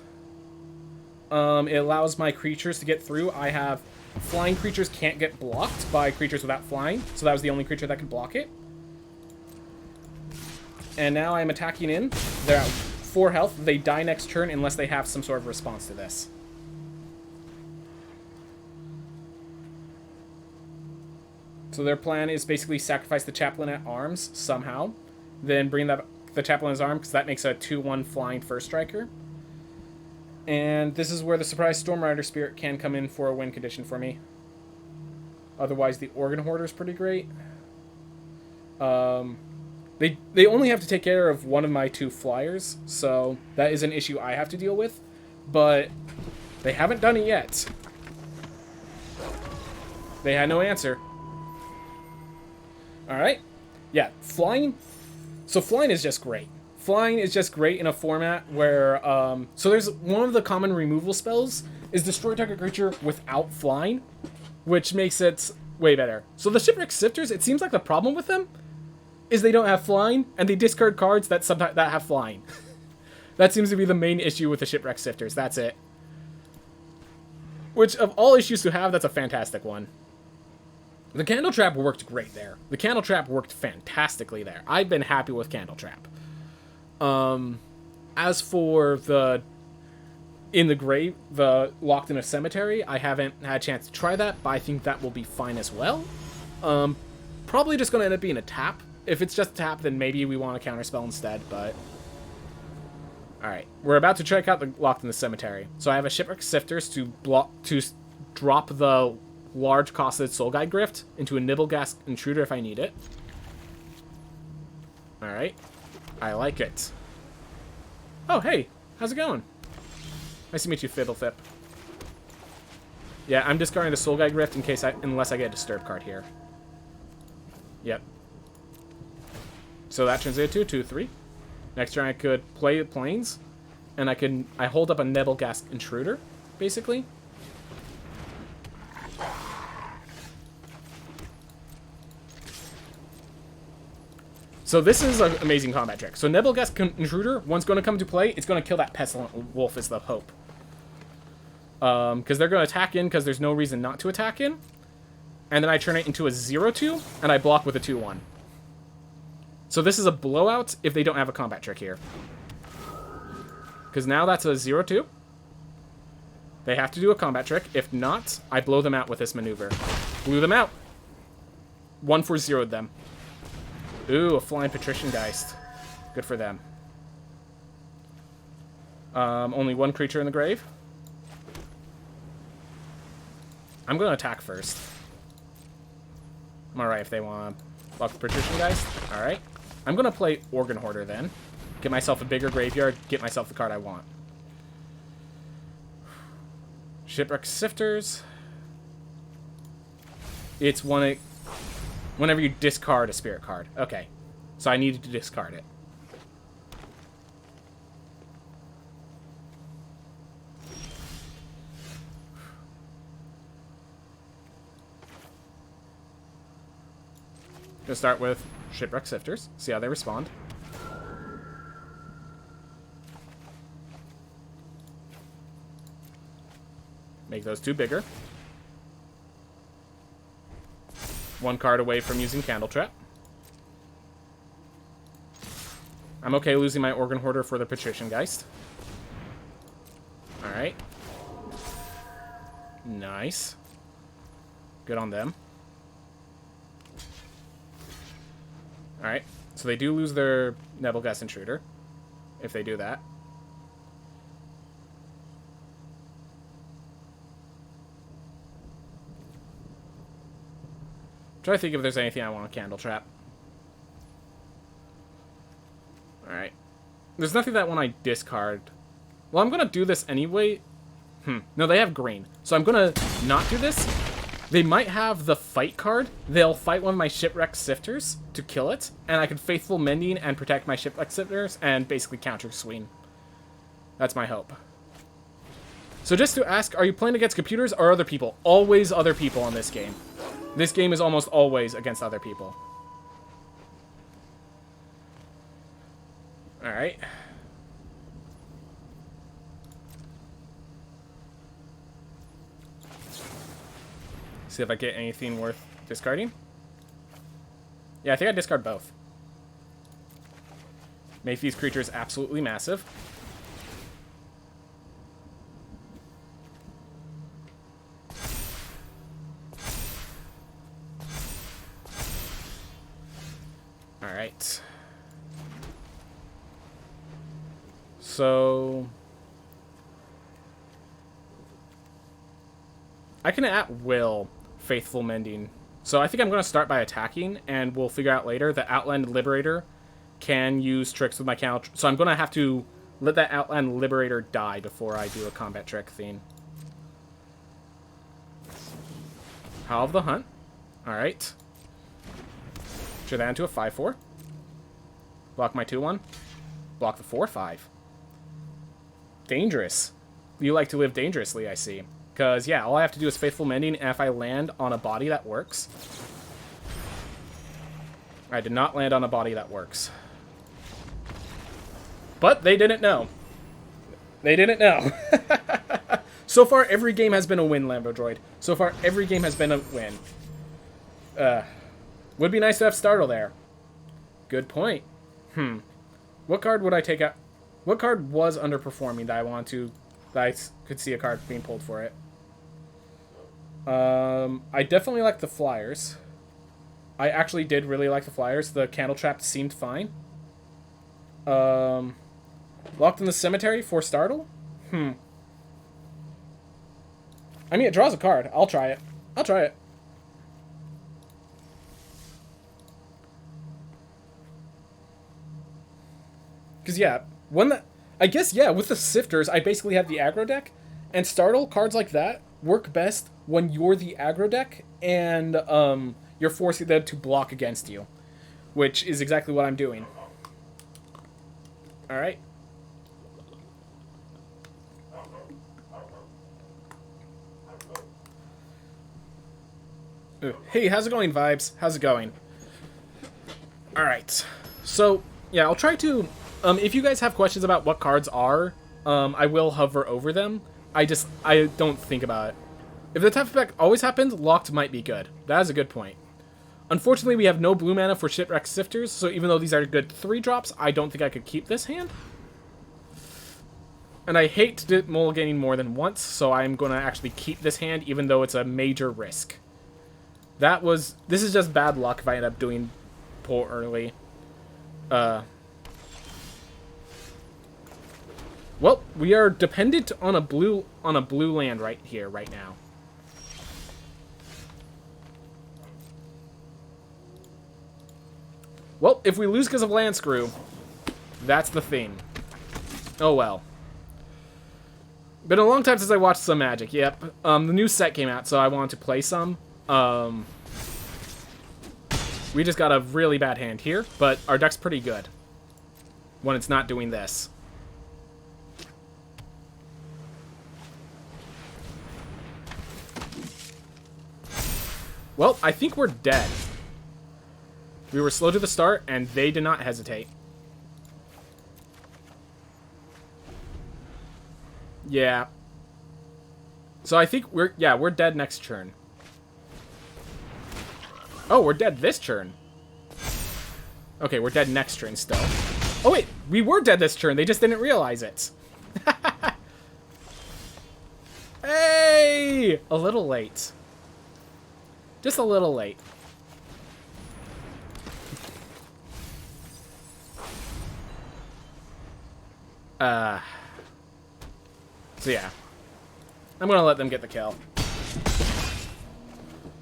it allows my creatures to get through. I have flying creatures can't get blocked by creatures without flying, so that was the only creature that could block it. And now I'm attacking in. They're at 4 health. They die next turn unless they have some sort of response to this. So their plan is basically sacrifice the Chaplain at arms somehow, then bring the Chaplain's arm, because that makes a 2-1 flying first striker. And this is where the surprise Stormrider Spirit can come in for a win condition for me. Otherwise, the Organ Hoarder is pretty great. They only have to take care of one of my 2 flyers, so that is an issue I have to deal with. But they haven't done it yet. They had no answer. Alright. Yeah, flying. So flying is just great. Flying is just great in a format where, so there's one of the common removal spells is destroy target creature without flying, which makes it way better. So the Shipwreck Sifters, it seems like the problem with them is they don't have flying, and they discard cards that sometimes have flying. That seems to be the main issue with the Shipwreck Sifters. That's it. Which, of all issues to have, that's a fantastic one. The Candle Trap worked great there. The Candle Trap worked fantastically there. I've been happy with Candle Trap. As for the in the grave, the locked in a cemetery, I haven't had a chance to try that, but I think that will be fine as well. Probably just going to end up being a tap. If it's just a tap, then maybe we want a counterspell instead, but... Alright, we're about to check out the locked in the cemetery. So I have a Shipwreck Sifters to drop the large costed Soul Guide Grift into a Nibbleghast Intruder if I need it. Alright. I like it. Oh, hey. How's it going? Nice to meet you, Fiddlethip. Yeah, I'm discarding the Soul Guide Grift in case unless I get a Disturb card here. Yep. So that turns into a 2/3. Next turn I could play Plains, and I hold up a Nibbleghast Intruder, basically. So this is an amazing combat trick. So Nebelgast Intruder, one's going to come into play. It's going to kill that Pestilent Wolf is the hope. Because they're going to attack in because there's no reason not to attack in. And then I turn it into a 0-2, and I block with a 2-1. So this is a blowout if they don't have a combat trick here. Because now that's a 0-2. They have to do a combat trick. If not, I blow them out with this maneuver. Blew them out. 1-4-0'd them. Ooh, a flying Patrician Geist. Good for them. Only one creature in the grave. I'm going to attack first. I'm alright if they want to block the Patrician Geist. Alright. I'm going to play Organ Hoarder then. Get myself a bigger graveyard. Get myself the card I want. Shipwreck Sifters. It's whenever you discard a spirit card. Okay. So I needed to discard it. Gonna start with Shipwreck Sifters. See how they respond. Make those two bigger. One card away from using Candle Trap. I'm okay losing my Organ Hoarder for the Patrician Geist. Alright. Nice. Good on them. Alright. So they do lose their Nebelgast Intruder. If they do that. Try to think if there's anything I want to Candle Trap. Alright. There's nothing that when I discard. Well, I'm going to do this anyway. No, they have green. So I'm going to not do this. They might have the fight card. They'll fight one of my Shipwreck Sifters to kill it. And I can Faithful Mending and protect my Shipwreck Sifters and basically counter Sween. That's my hope. So just to ask, are you playing against computers or other people? Always other people on this game. This game is almost always against other people. Alright. See if I get anything worth discarding. Yeah, I think I discard both. Make these creatures absolutely massive. Alright. So I can at will Faithful Mending. So I think I'm going to start by attacking, and we'll figure out later that Outland Liberator can use tricks with my counter. So I'm going to have to let that Outland Liberator die before I do a combat trick theme. Howl of the Hunt. Alright. Turn that into a 5-4. Block my 2-1. Block the 4-5. Dangerous. You like to live dangerously, I see. Because, yeah, all I have to do is Faithful Mending, and if I land on a body, that works. I did not land on a body that works. But they didn't know. They didn't know. So far, every game has been a win, Lambo Droid. So far, every game has been a win. Would be nice to have Startle there. Good point. What card would I take out? What card was underperforming that I want to... that I could see a card being pulled for it? I definitely like the Flyers. I actually did really like the Flyers. The Candle Trap seemed fine. Locked in the Cemetery for Startle? I mean, it draws a card. I'll try it. I'll try it. Because, yeah, one that... I guess, yeah, with the Sifters, I basically have the aggro deck. And Startle, cards like that, work best when you're the aggro deck and you're forcing them to block against you. Which is exactly what I'm doing. Alright. Hey, how's it going, Vibes? How's it going? Alright. So, yeah, I'll try to... if you guys have questions about what cards are, I will hover over them. I don't think about it. If the tap effect always happens, locked might be good. That is a good point. Unfortunately, we have no blue mana for Shipwreck Sifters, so even though these are good 3-drops, I don't think I could keep this hand. And I hate mulliganing more than once, so I'm going to actually keep this hand, even though it's a major risk. This is just bad luck if I end up doing pull early. Well, we are dependent on a blue land right here, right now. Well, if we lose because of land screw, that's the thing. Oh well. Been a long time since I watched some Magic. Yep. The new set came out, so I wanted to play some. We just got a really bad hand here, but our deck's pretty good when it's not doing this. Well, I think we're dead. We were slow to the start, and they did not hesitate. Yeah. So I think we're dead next turn. Oh, we're dead this turn. Okay, we're dead next turn still. Oh wait, we were dead this turn. They just didn't realize it. Hey! A little late. Just a little late. So yeah. I'm gonna let them get the kill.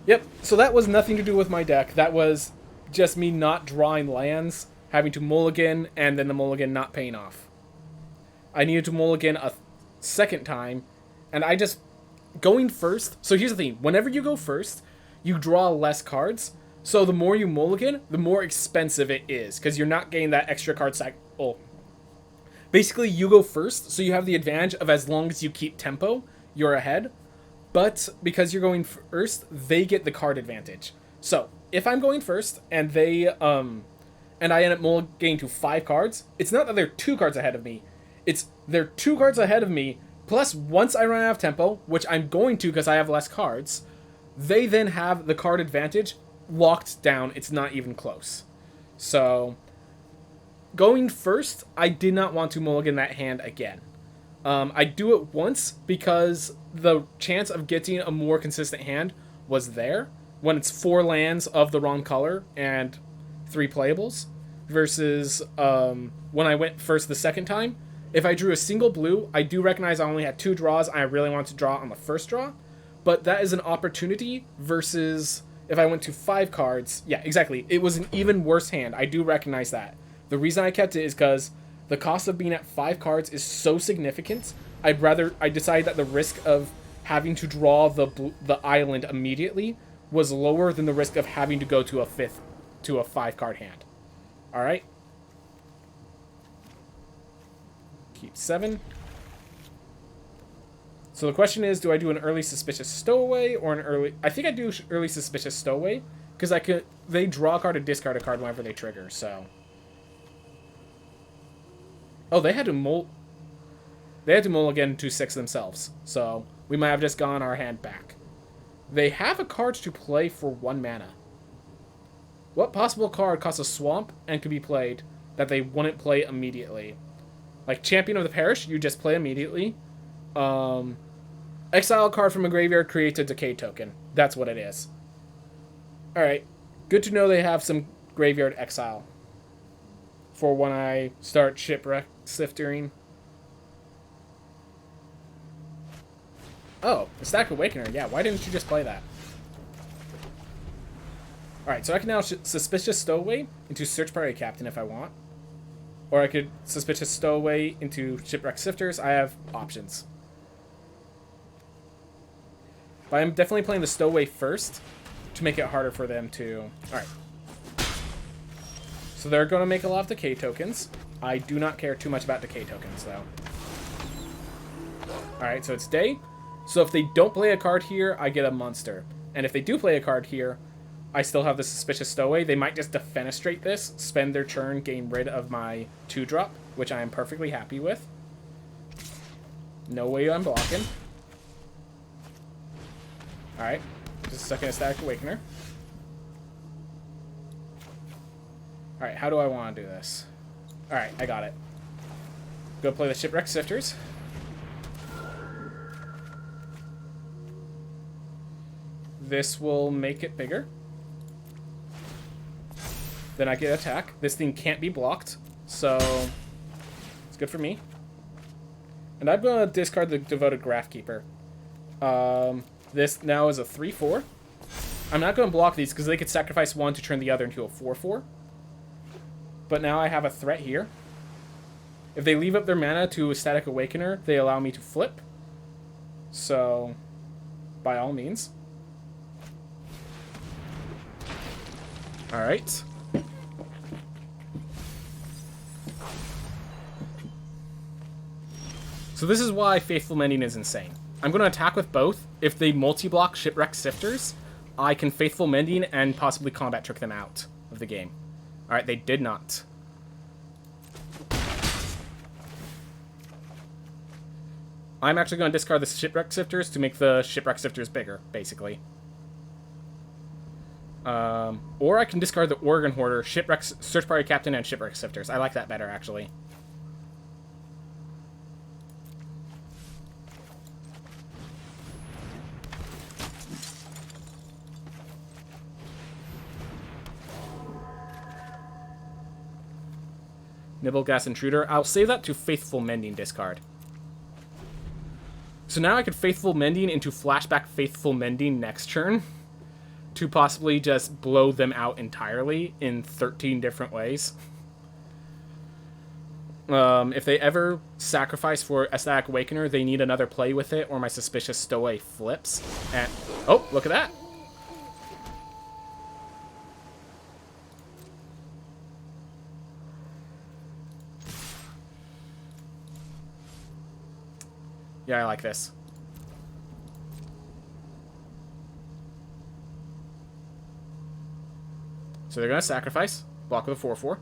Yep, so that was nothing to do with my deck. That was just me not drawing lands, having to mulligan, and then the mulligan not paying off. I needed to mulligan a second time, and I just... Going first... So here's the thing. Whenever you go first, you draw less cards. So the more you mulligan, the more expensive it is, because you're not getting that extra card stack. Oh. Basically, you go first, so you have the advantage of as long as you keep tempo, you're ahead. But because you're going first, they get the card advantage. So if I'm going first and they and I end up mulliganing to 5 cards, it's not that they're 2 cards ahead of me. It's they're 2 cards ahead of me. Plus, once I run out of tempo, which I'm going to because I have less cards, they then have the card advantage locked down. It's not even close. So going first, I did not want to mulligan that hand again. I do it once because the chance of getting a more consistent hand was there when it's 4 lands of the wrong color and 3 playables versus when I went first the second time. If I drew a single blue, I do recognize I only had 2 draws and I really want to draw on the first draw, but that is an opportunity versus if I went to 5 cards. Yeah, exactly. It was an even worse hand. I do recognize that. The reason I kept it is because the cost of being at 5 cards is so significant. I decided that the risk of having to draw the island immediately was lower than the risk of having to go to a 5-card hand. All right. Keep 7. So the question is, do I do an early suspicious stowaway or an early? I think I do early suspicious stowaway because they draw a card and discard a card whenever they trigger. So. Oh, they had to mulligan to 6 themselves, so we might have just gone our hand back. They have a card to play for 1 mana. What possible card costs a swamp and can be played that they wouldn't play immediately? Like Champion of the Parish, you just play immediately. Exile a card from a graveyard creates a decay token. That's what it is. Alright, good to know they have some graveyard exile for when I start Shipwreck siftering. Oh, a Stack Awakener. Yeah, why didn't you just play that? Alright, so I can now Suspicious Stowaway into Search Party Captain if I want. Or I could Suspicious Stowaway into Shipwreck Sifters. I have options. But I'm definitely playing the Stowaway first to make it harder for them to... Alright. So they're going to make a lot of decay tokens. I do not care too much about decay tokens, though. Alright, so it's day. So if they don't play a card here, I get a monster. And if they do play a card here, I still have the Suspicious Stowaway. They might just defenestrate this, spend their turn, gain rid of my 2-drop, which I am perfectly happy with. No way I'm blocking. Alright. Just a second, a Static Awakener. Alright, how do I want to do this? Alright, I got it. Go play the Shipwreck Sifters. This will make it bigger. Then I get attack. This thing can't be blocked, so it's good for me. And I'm going to discard the Devoted Graphkeeper. This now is a 3/4. I'm not going to block these because they could sacrifice one to turn the other into a 4/4. But now I have a threat here. If they leave up their mana to a Static Awakener, they allow me to flip. So, by all means. Alright. So this is why Faithful Mending is insane. I'm going to attack with both. If they multi-block Shipwreck Sifters, I can Faithful Mending and possibly combat trick them out of the game. Alright, they did not. I'm actually going to discard the Shipwreck Sifters to make the Shipwreck Sifters bigger, basically. Or I can discard the Oregon Hoarder, Shipwreck, Search Party Captain, and Shipwreck Sifters. I like that better, actually. Nibblegas Intruder. I'll save that to Faithful Mending discard. So now I could Faithful Mending into Flashback Faithful Mending next turn to possibly just blow them out entirely in 13 different ways. If they ever sacrifice for a Static Awakener, they need another play with it, or my Suspicious Stowaway flips. And oh, look at that! Yeah, I like this. So they're going to sacrifice. Block with a 4/4.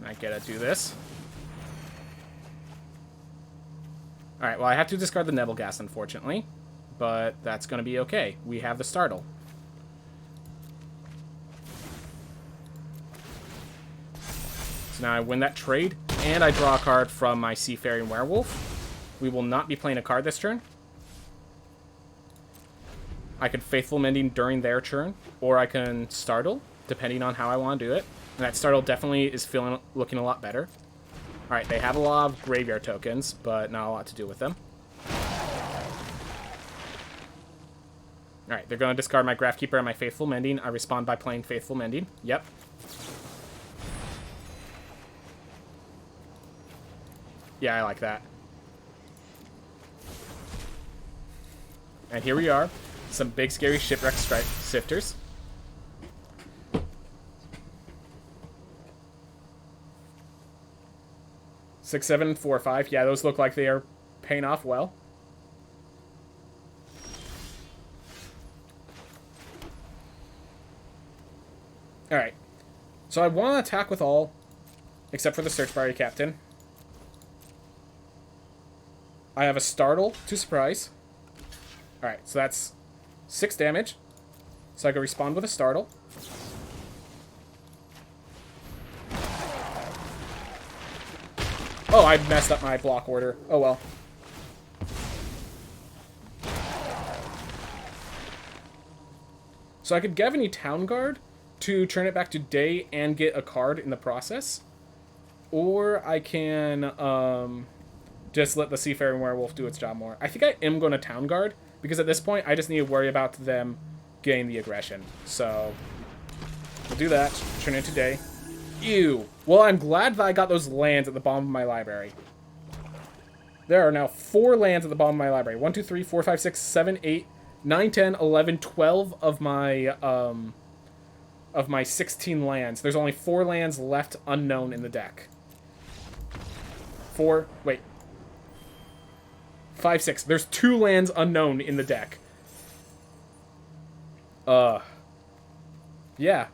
I get to do this. Alright, well, I have to discard the Nibblegas, unfortunately. But that's going to be okay. We have the Startle. So now I win that trade, and I draw a card from my Seafaring Werewolf. We will not be playing a card this turn. I could Faithful Mending during their turn, or I can Startle, depending on how I want to do it. And that Startle definitely is looking a lot better. Alright, they have a lot of graveyard tokens, but not a lot to do with them. Alright, they're going to discard my Graphkeeper and my Faithful Mending. I respond by playing Faithful Mending. Yep. Yeah, I like that. And here we are. Some big, scary Shipwreck Sifters. Six, 7, 4, 5. Yeah, those look like they are paying off well. Alright. So I want to attack with all, except for the Search Party Captain. I have a Startle to surprise. Alright, so that's 6 damage. So I can respond with a Startle. Oh, I messed up my block order. Oh well. So I could Gavany Town Guard to turn it back to day and get a card in the process. Or I can just let the Seafaring Werewolf do its job more. I think I am going to Town Guard, because at this point I just need to worry about them getting the aggression. So we'll do that. Turn it to day. Ew. Well, I'm glad that I got those lands at the bottom of my library. There are now 4 lands at the bottom of my library. 1, 2, 3, 4, 5, 6, 7, 8, 9, 10, 11, 12 of my of my 16 lands, there's only 4 lands left unknown in the deck. 4, wait. 5, 6. There's 2 lands unknown in the deck. Yeah.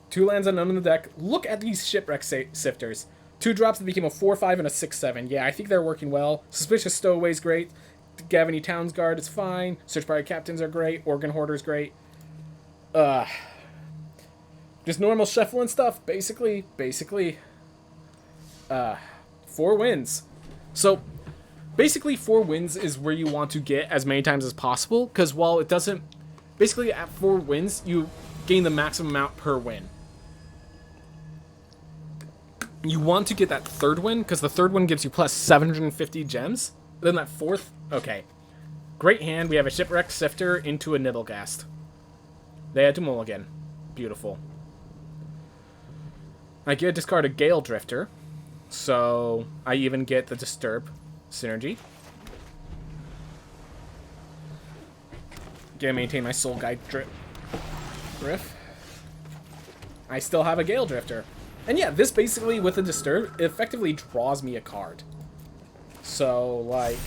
2 lands unknown in the deck. Look at these Shipwreck sifters. 2 drops that became a 4/5 and a 6/7. Yeah, I think they're working well. Suspicious Stowaway's great. Gavany Townsguard is fine. Search Party Captains are great. Organ Hoarder's great. Just normal shuffling stuff. Basically, 4 wins. So, basically 4 wins is where you want to get as many times as possible, because while it doesn't... Basically, at 4 wins, you gain the maximum amount per win. You want to get that 3rd win, because the 3rd win gives you plus 750 gems. Then that 4th... Okay. Great hand. We have a Shipwreck Sifter into a Nibblegast. They had to mulligan. Beautiful. I get to discard a Gale Drifter, so I even get the Disturb synergy. Gonna maintain my Soul Guide Drift. I still have a Gale Drifter. And yeah, this basically, with the Disturb, it effectively draws me a card. So, like,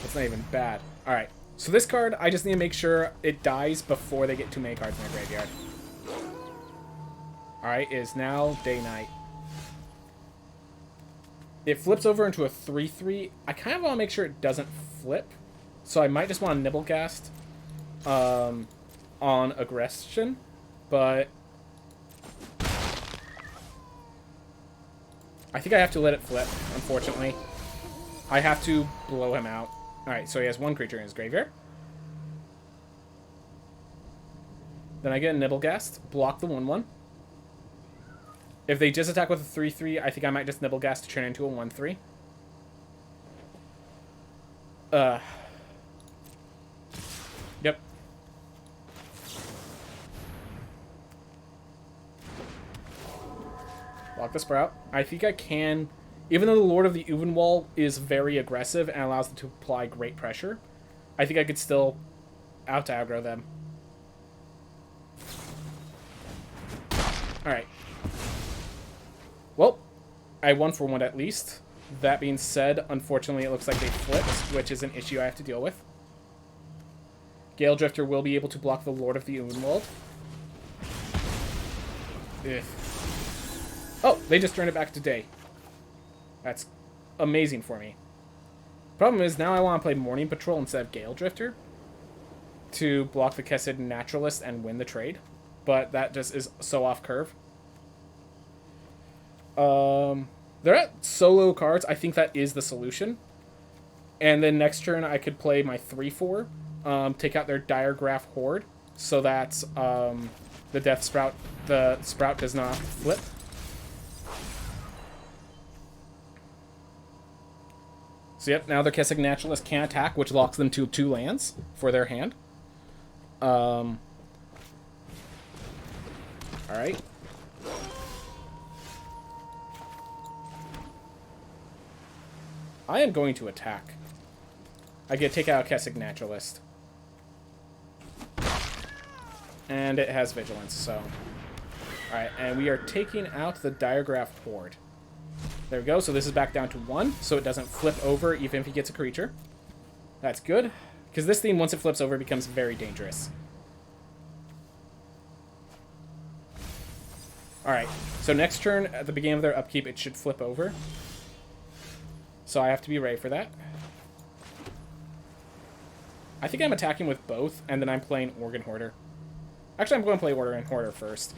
it's not even bad. Alright, so this card, I just need to make sure it dies before they get too many cards in their graveyard. Alright, it is now day-night. It flips over into a 3/3. I kind of want to make sure it doesn't flip. So I might just want to Nibblegast on aggression. But I think I have to let it flip, unfortunately. I have to blow him out. Alright, so he has 1 creature in his graveyard. Then I get a Nibblegast, block the 1/1. If they just attack with a 3/3, I think I might just Nibblegast to turn into a 1/3. Yep. Block the Sprout. I think I can... Even though the Lord of the Uvenwall is very aggressive and allows them to apply great pressure, I think I could still out-aggro them. Alright. Well, I won for 1 at least. That being said, unfortunately, it looks like they flipped, which is an issue I have to deal with. Gale Drifter will be able to block the Lord of the Uvenwald. Ugh. Oh, they just turned it back to day. That's amazing for me. Problem is, now I want to play Morning Patrol instead of Gale Drifter to block the Kessid Naturalist and win the trade. But that just is so off curve. They're at solo cards. I think that is the solution. And then next turn, I could play my 3/4, take out their Diregraph Horde, so that the Death Sprout, the Sprout does not flip. So yep, now their Kessid Naturalist can attack, which locks them to 2 lands for their hand. Alright. I am going to attack. I get to take out a Kessid Naturalist. And it has Vigilance, so... Alright, and we are taking out the Diregraph Horde. There we go, so this is back down to 1, so it doesn't flip over even if he gets a creature. That's good, because this theme, once it flips over, becomes very dangerous. Alright, so next turn, at the beginning of their upkeep, it should flip over. So I have to be ready for that. I think I'm attacking with both, and then I'm playing Organ Hoarder. Actually, I'm going to play Organ Hoarder first.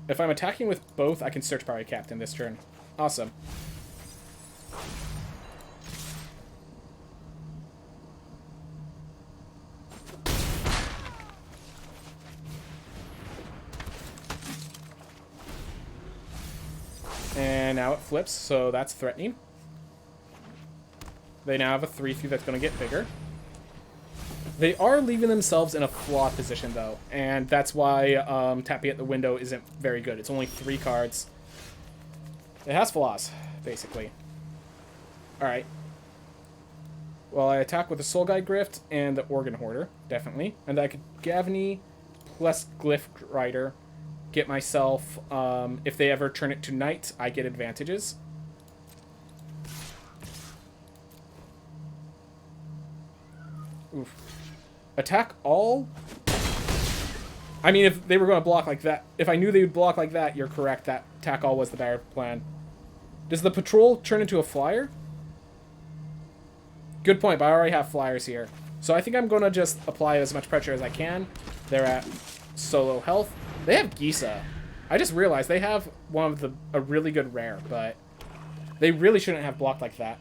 If I'm attacking with both, I can Search Party Captain this turn. Awesome. And now it flips, so that's threatening. They now have a 3/3 that's going to get bigger. They are leaving themselves in a flawed position, though, and that's why tapping at the window isn't very good. It's only 3 cards. It has flaws, basically. Alright. Well, I attack with the Soul Guide Grift and the Organ Hoarder, definitely. And I could Gavany plus Glyph Rider, get myself, if they ever turn it to night, I get advantages. Oof. Attack all? I mean, if they were going to block like that, if I knew they would block like that, you're correct. That attack all was the better plan. Does the patrol turn into a flyer? Good point, but I already have flyers here. So I think I'm going to just apply as much pressure as I can. They're at solo health. They have Gisa. I just realized they have one of a really good rare, but they really shouldn't have blocked like that.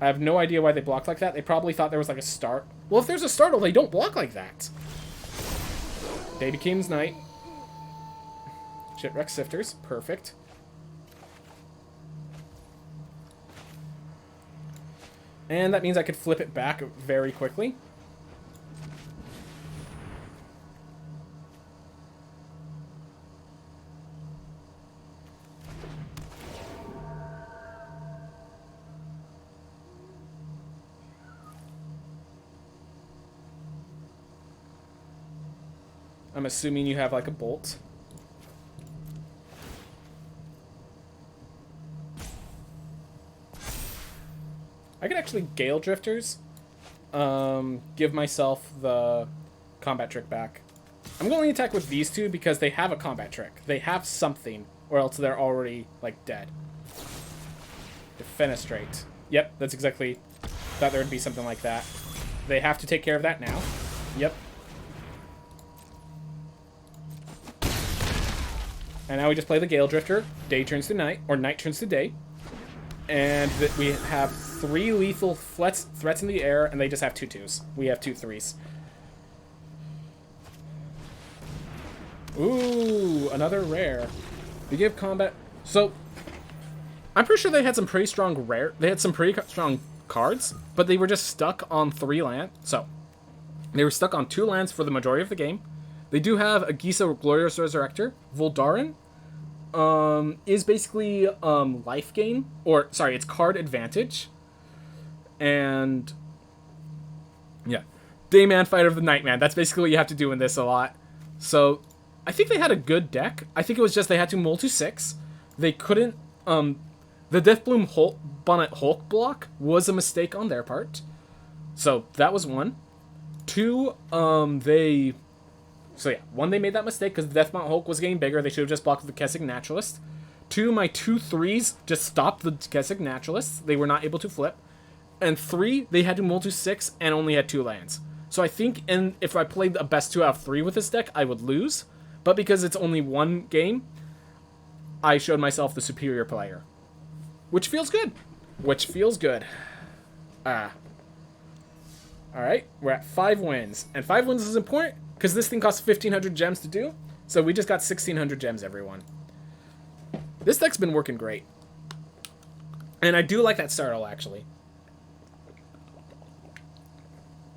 I have no idea why they blocked like that. They probably thought there was like a start. Well, if there's a startle, they don't block like that. Day becomes night. Shipwreck sifters. Perfect. And that means I could flip it back very quickly. I'm assuming you have like a bolt. I could actually Gale Drifters. Give myself the combat trick back. I'm going to attack with these two because they have a combat trick. They have something, or else they're already, like, dead. Defenestrate. Yep, that's exactly... Thought there would be something like that. They have to take care of that now. Yep. And now we just play the Gale Drifter. Day turns to night, or night turns to day. And we have 3 lethal threats in the air, and they just have 2 2s. We have 2 3s. Ooh, another rare. We give combat... So, I'm pretty sure they had some pretty strong rare... They had some pretty strong cards, but they were just stuck on 3 land. So, they were stuck on 2 lands for the majority of the game. They do have a Gisa Glorious Resurrector. Voldarin is basically life gain, or sorry, it's card advantage. And yeah, Dayman Fighter of the Nightman. That's basically what you have to do in this a lot. So I think they had a good deck. I think it was just they had to mull to 6. They couldn't. The Deathbloom Hulk, Bonnet Hulk block was a mistake on their part. So that was 1. 2, So yeah, 1, they made that mistake because the Deathmount Hulk was getting bigger. They should have just blocked the Kessig Naturalist. 2, my 2 3s just stopped the Kessig Naturalists. They were not able to flip. And 3, they had to mull to 6 and only had 2 lands. So I think if I played a best 2 out of 3 with this deck, I would lose. But because it's only 1 game, I showed myself the superior player. Which feels good. Which feels good. Alright, we're at 5 wins. And 5 wins is important because this thing costs 1,500 gems to do. So we just got 1,600 gems, everyone. This deck's been working great. And I do like that Startle, actually.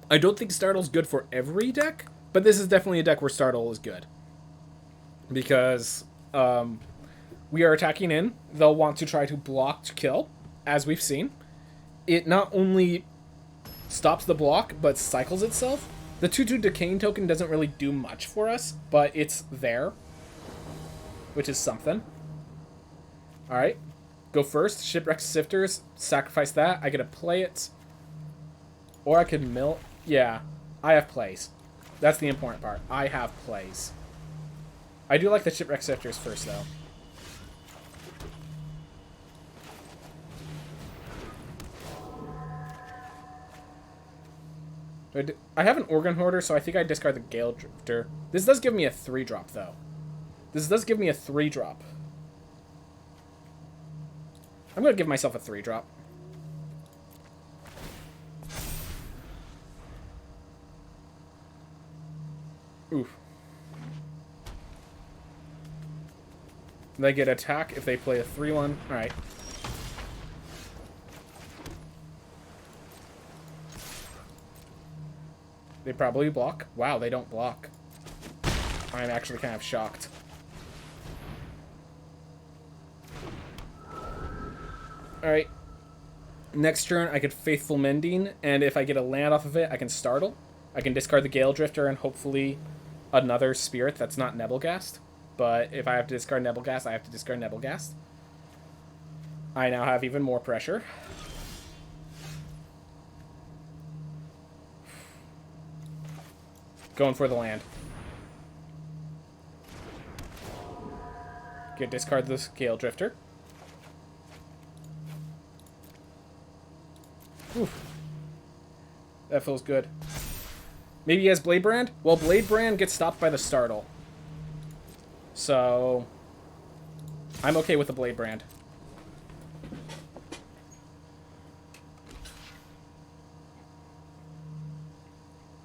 I don't think Startle's good for every deck, but this is definitely a deck where Startle is good. Because we are attacking in. They'll want to try to block to kill, as we've seen. It not only stops the block, but cycles itself. The 2/2 Decaying token doesn't really do much for us, but it's there, which is something. Alright, go first. Shipwreck Sifters, sacrifice that. I get to play it. Or I could mill. Yeah, I have plays. That's the important part. I have plays. I do like the Shipwreck Sifters first, though. I have an Organ Hoarder, so I think I discard the Gale Drifter. This does give me a 3-drop, though. This does give me a 3-drop. I'm going to give myself a 3-drop. Oof. They get attack if they play a 3/1. Alright. They probably block. Wow, they don't block. I'm actually kind of shocked. Alright. Next turn, I could Faithful Mending, and if I get a land off of it, I can Startle. I can discard the Gale Drifter and hopefully another Spirit that's not Nebelgast. But if I have to discard Nebelgast, I have to discard Nebelgast. I now have even more pressure. Going for the land. Get discard this Gale Drifter. Oof. That feels good. Maybe he has Blade Brand? Well, Blade Brand gets stopped by the Startle. So I'm okay with the Blade Brand.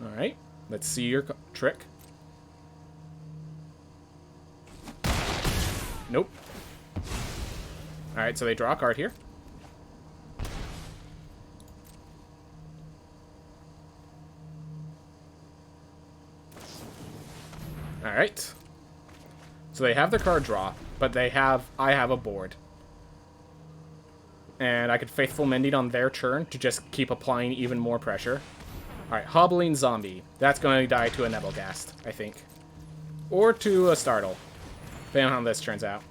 Alright. Let's see your trick. Nope. Alright, so they draw a card here. Alright. So they have their card draw, but I have a board. And I could Faithful Mending on their turn to just keep applying even more pressure. Alright, Hobbling Zombie. That's going to die to a Nebelgast, I think. Or to a Startle. Depending on how this turns out.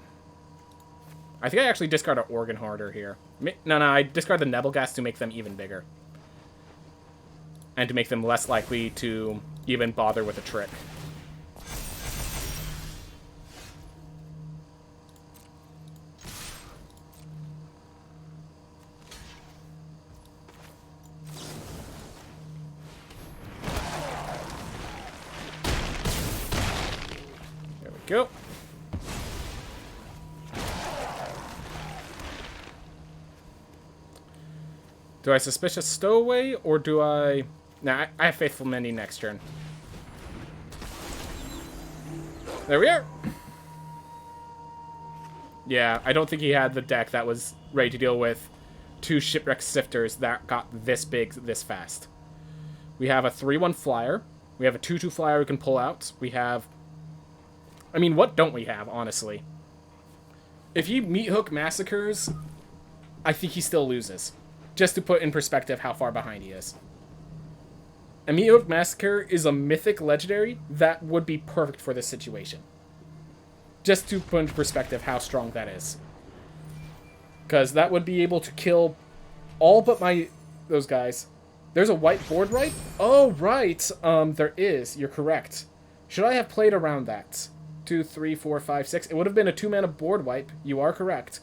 I think I actually discard an Organ Hoarder here. No, I discard the Nebelgast to make them even bigger. And to make them less likely to even bother with a trick. Go. Do I Suspicious Stowaway, or do I... Nah, I have Faithful Mending next turn. There we are! Yeah, I don't think he had the deck that was ready to deal with 2 Shipwreck Sifters that got this big this fast. We have a 3/1 flyer. We have a 2/2 flyer we can pull out. We have... I mean, what don't we have, honestly? If he Meat Hook Massacres, I think he still loses. Just to put in perspective how far behind he is. A Meat Hook Massacre is a mythic legendary that would be perfect for this situation. Just to put into perspective how strong that is. Because that would be able to kill all but those guys. There's a white board wipe? Oh, right. There is. You're correct. Should I have played around that? 2, 3, 4, 5, 6. It would have been a 2-mana board wipe. You are correct.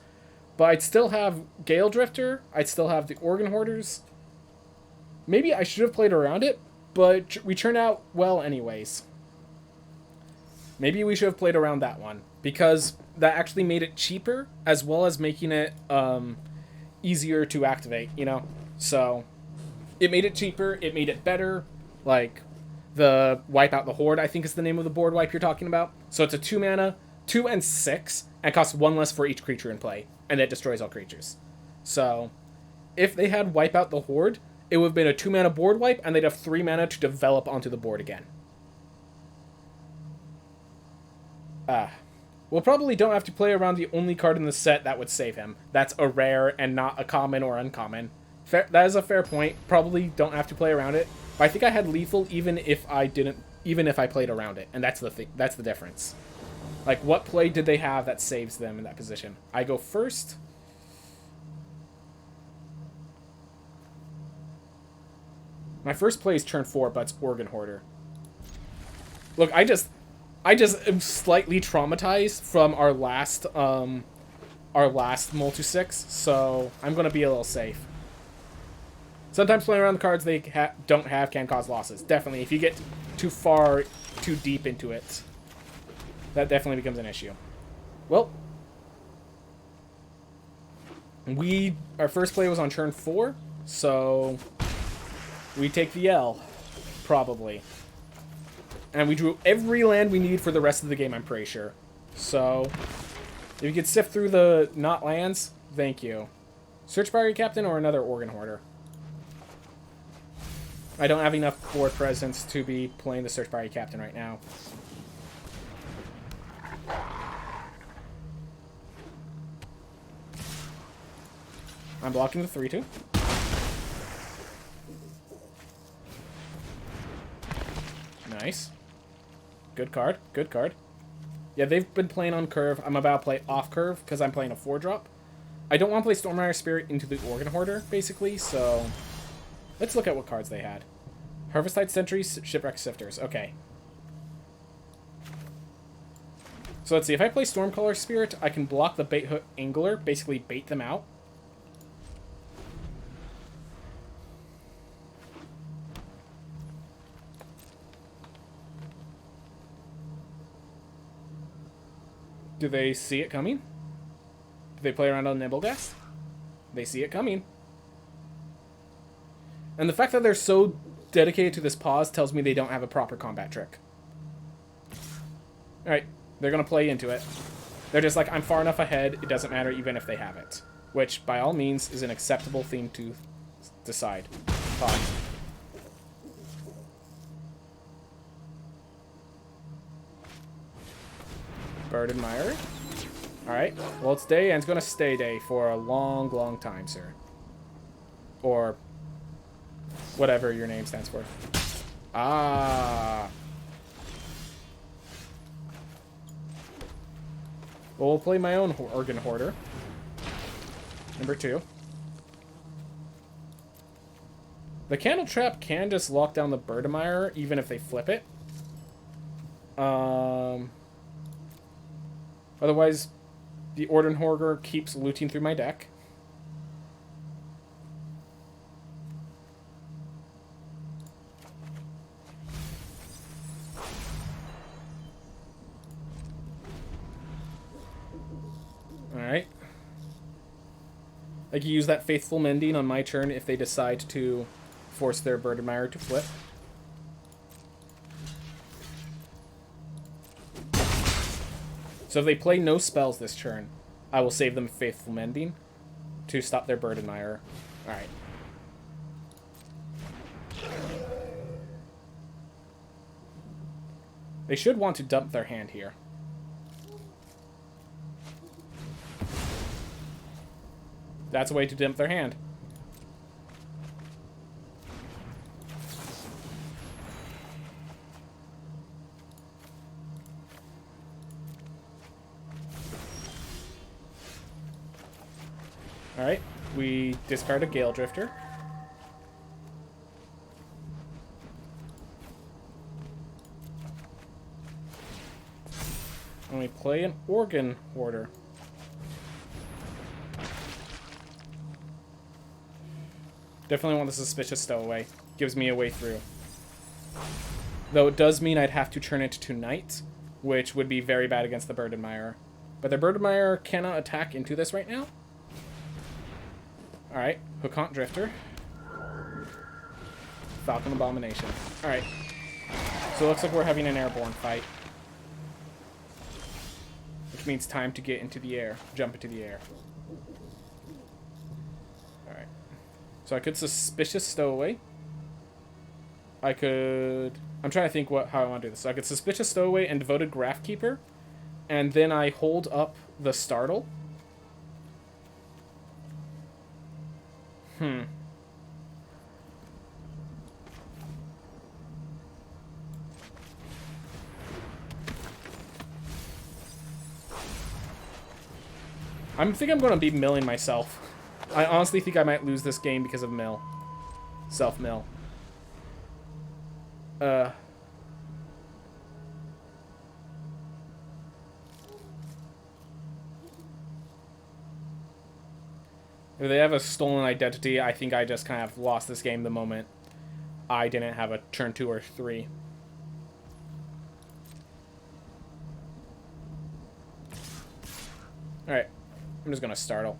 But I'd still have Gale Drifter. I'd still have the Organ Hoarders. Maybe I should have played around it, but we turned out well anyways. Maybe we should have played around that one, because that actually made it cheaper, as well as making it easier to activate, you know? So, it made it cheaper, it made it better, like... The Wipe Out the Horde, I think is the name of the board wipe you're talking about. So it's a 2-mana, 2 and 6, and costs 1 less for each creature in play, and it destroys all creatures. So, if they had Wipe Out the Horde, it would have been a 2-mana board wipe, and they'd have 3 mana to develop onto the board again. We'll probably don't have to play around the only card in the set that would save him. That's a rare and not a common or uncommon. That is a fair point. Probably don't have to play around it. But I think I had lethal even if I played around it, and that's the thing. That's the difference. Like, what play did they have that saves them in that position? I go first. My first play is turn 4, but it's Organ Hoarder. Look, I just am slightly traumatized from our last multi-6, so I'm gonna be a little safe. Sometimes playing around the cards they don't have can cause losses. Definitely, if you get too deep into it, that definitely becomes an issue. Well, our first play was on turn 4, so we take the L, probably. And we drew every land we need for the rest of the game, I'm pretty sure. So, if you could sift through the not lands, thank you. Search Fiery Captain or another Organ Hoarder. I don't have enough board presence to be playing the Search Fiery Captain right now. I'm blocking the 3-2. Nice. Good card. Good card. Yeah, they've been playing on curve. I'm about to play off curve because I'm playing a 4-drop. I don't want to play Stormrider Spirit into the Organ Hoarder, basically, so... Let's look at what cards they had. Harvestide Sentries, Shipwreck, Sifters. Okay. So let's see. If I play Stormcaller Spirit, I can block the Bait Hook Angler, basically bait them out. Do they see it coming? Do they play around on Nimbleghast? They see it coming. And the fact that they're so dedicated to this pause tells me they don't have a proper combat trick. Alright, they're going to play into it. They're just like, I'm far enough ahead, it doesn't matter even if they have it. Which, by all means, is an acceptable thing to decide. Pause. Bird Admirer. Alright, well, it's day, and it's going to stay day for a long, long time, sir. Or whatever your name stands for. Ah. Well, we'll play my own Organ Hoarder. Number 2. The Candle Trap can just lock down the Bird Admirer, even if they flip it. Otherwise, the Organ Hoarder keeps looting through my deck. Alright. I can use that Faithful Mending on my turn if they decide to force their Bird Admirer to flip. So if they play no spells this turn, I will save them Faithful Mending to stop their Bird Admirer. Alright. They should want to dump their hand here. That's a way to dump their hand. Alright, we discard a Gale Drifter. And we play an Organ Hoarder. Definitely want the Suspicious Stowaway. Gives me a way through. Though it does mean I'd have to turn it to Night, which would be very bad against the Bird Admirer. But their Bird Admirer cannot attack into this right now. Alright, Hookaunt Drifter. Falcon Abomination. Alright. So it looks like we're having an airborne fight. Which means time to get into the air. Jump into the air. Alright. So I could Suspicious Stowaway. I could... I'm trying to think how I want to do this. So I could Suspicious Stowaway and Devoted Graftkeeper. And then I hold up the Startle. I think I'm going to be milling myself. I honestly think I might lose this game because of mill. Self-mill. If they have a stolen identity, I think I just kind of lost this game the moment I didn't have a turn 2 or 3. Alright. I'm just going to startle.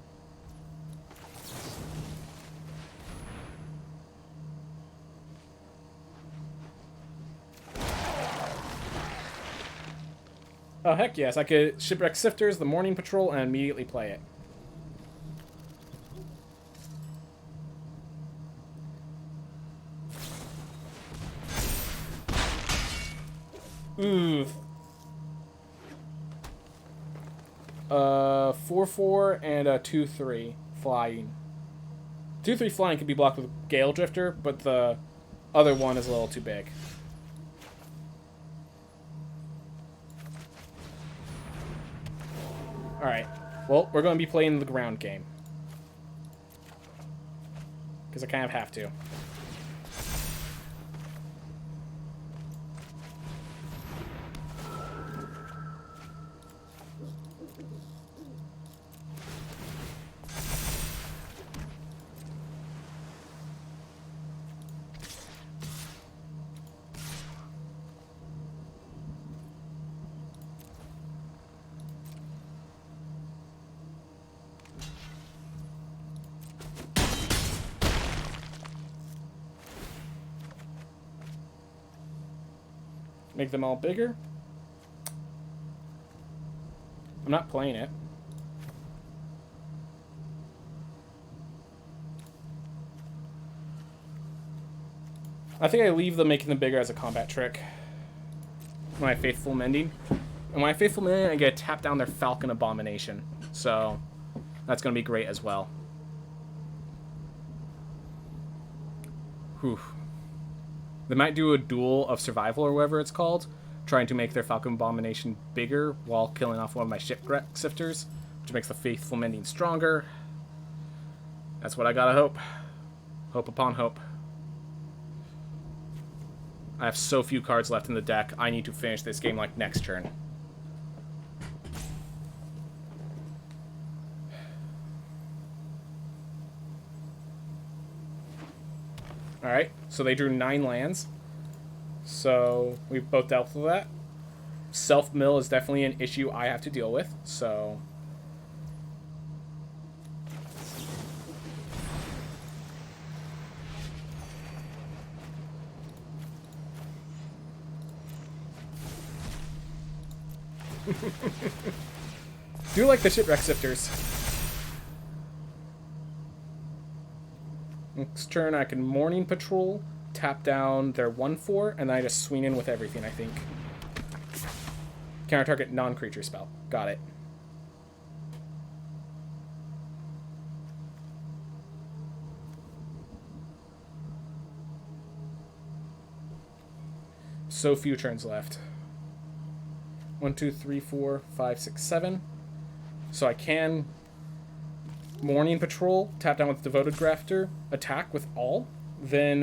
Oh, heck yes. I could Shipwreck Sifters, the Morning Patrol, and immediately play it. Ooh. 4/4 and a 2/3 flying. 2/3 flying can be blocked with Gale Drifter, but the other one is a little too big. Alright. Well, we're going to be playing the ground game. Because I kind of have to. Make them all bigger. I'm not playing it. I think I leave them making them bigger as a combat trick. When I Faithful Mending. And when I Faithful Mending, I get to tap down their Falcon Abomination. So, that's going to be great as well. Whew. They might do a duel of survival or whatever it's called, trying to make their Falcon Abomination bigger while killing off one of my Shipwreck sifters, which makes the Faithful Mending stronger. That's what I gotta hope. Hope upon hope. I have so few cards left in the deck, I need to finish this game like next turn. Alright, so they drew 9 lands. So we've both dealt with that. Self-mill is definitely an issue I have to deal with, so... Do like the Shipwreck sifters. Next turn, I can Morning Patrol, tap down their 1/4, and then I just swing in with everything, I think. Counter target non-creature spell. Got it. So few turns left. 1, 2, 3, 4, 5, 6, 7. So I can Morning Patrol, tap down with Devoted Grafter, attack with all. Then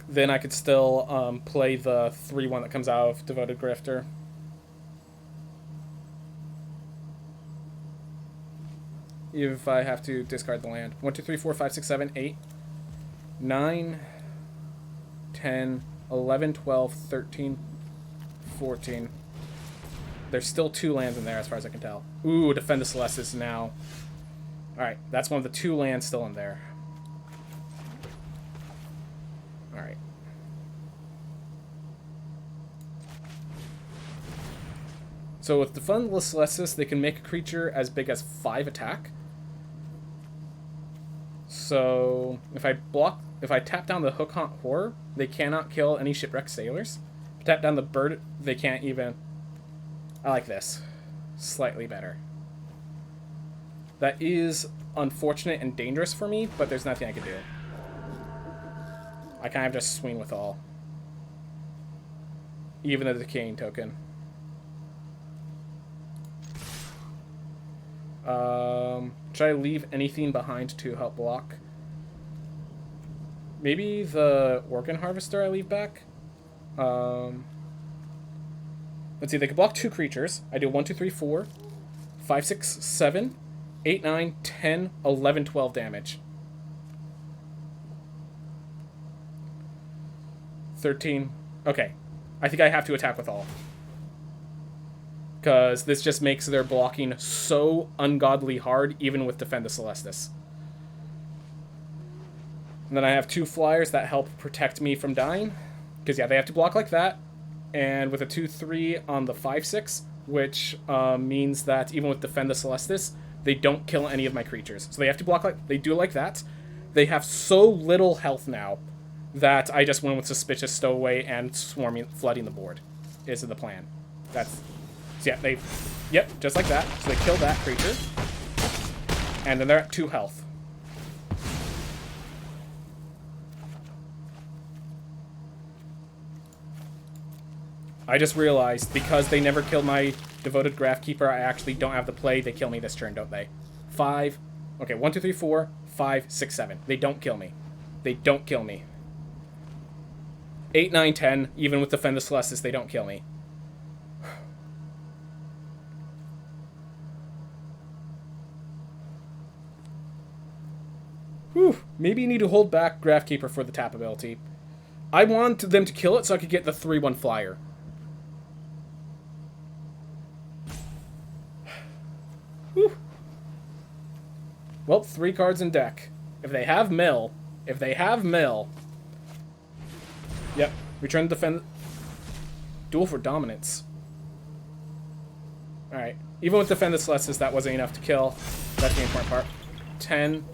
then I could still play the 3/1 that comes out of Devoted Grafter. If I have to discard the land. 1, 2, 3, 4, 5, 6, 7, 8, 9, 10, 11, 12, 13, 14. There's still 2 lands in there as far as I can tell. Ooh, Defend the Celestis now. Alright, that's one of the 2 lands still in there. Alright. So with Defend the Celestis, they can make a creature as big as 5 attack. So if I tap down the Hook Hunt Horror, they cannot kill any Shipwreck Sailors. If I tap down the Bird, they can't even... I like this. Slightly better. That is unfortunate and dangerous for me, but there's nothing I can do. I kind of just swing with all. Even the Decaying Token. Should I leave anything behind to help block? Maybe the Organ Harvester I leave back? Let's see, they can block 2 creatures. I do 1, 2, 3, 4, 5, 6, 7, 8, 9, 10, 11, 12 damage. 13. Okay. I think I have to attack with all. Because this just makes their blocking so ungodly hard, even with Defend the Celestis. And then I have 2 flyers that help protect me from dying. Because, yeah, they have to block like that. And with a 2/3 on the 5/6, which means that even with Defend the Celestis, they don't kill any of my creatures. So they have to block like they do like that. They have so little health now that I just went with Suspicious Stowaway and flooding the board. Is the plan. That's so yeah, yep, just like that. So they kill that creature. And then they're at 2 health. I just realized, because they never killed my devoted Graphkeeper, I actually don't have the play. They kill me this turn, don't they? 5. Okay, 1, 2, 3, 4, 5, 6, 7. They don't kill me. They don't kill me. 8, 9, 10. Even with Defend the Celestis, they don't kill me. Whew. Maybe you need to hold back Graphkeeper for the tap ability. I want them to kill it so I could get the 3/1 flyer. Whew. Well, 3 cards in deck. If they have mill. Yep. Return to defend. Duel for dominance. Alright. Even with Defend the Celestis, that wasn't enough to kill. That's the important part. 10.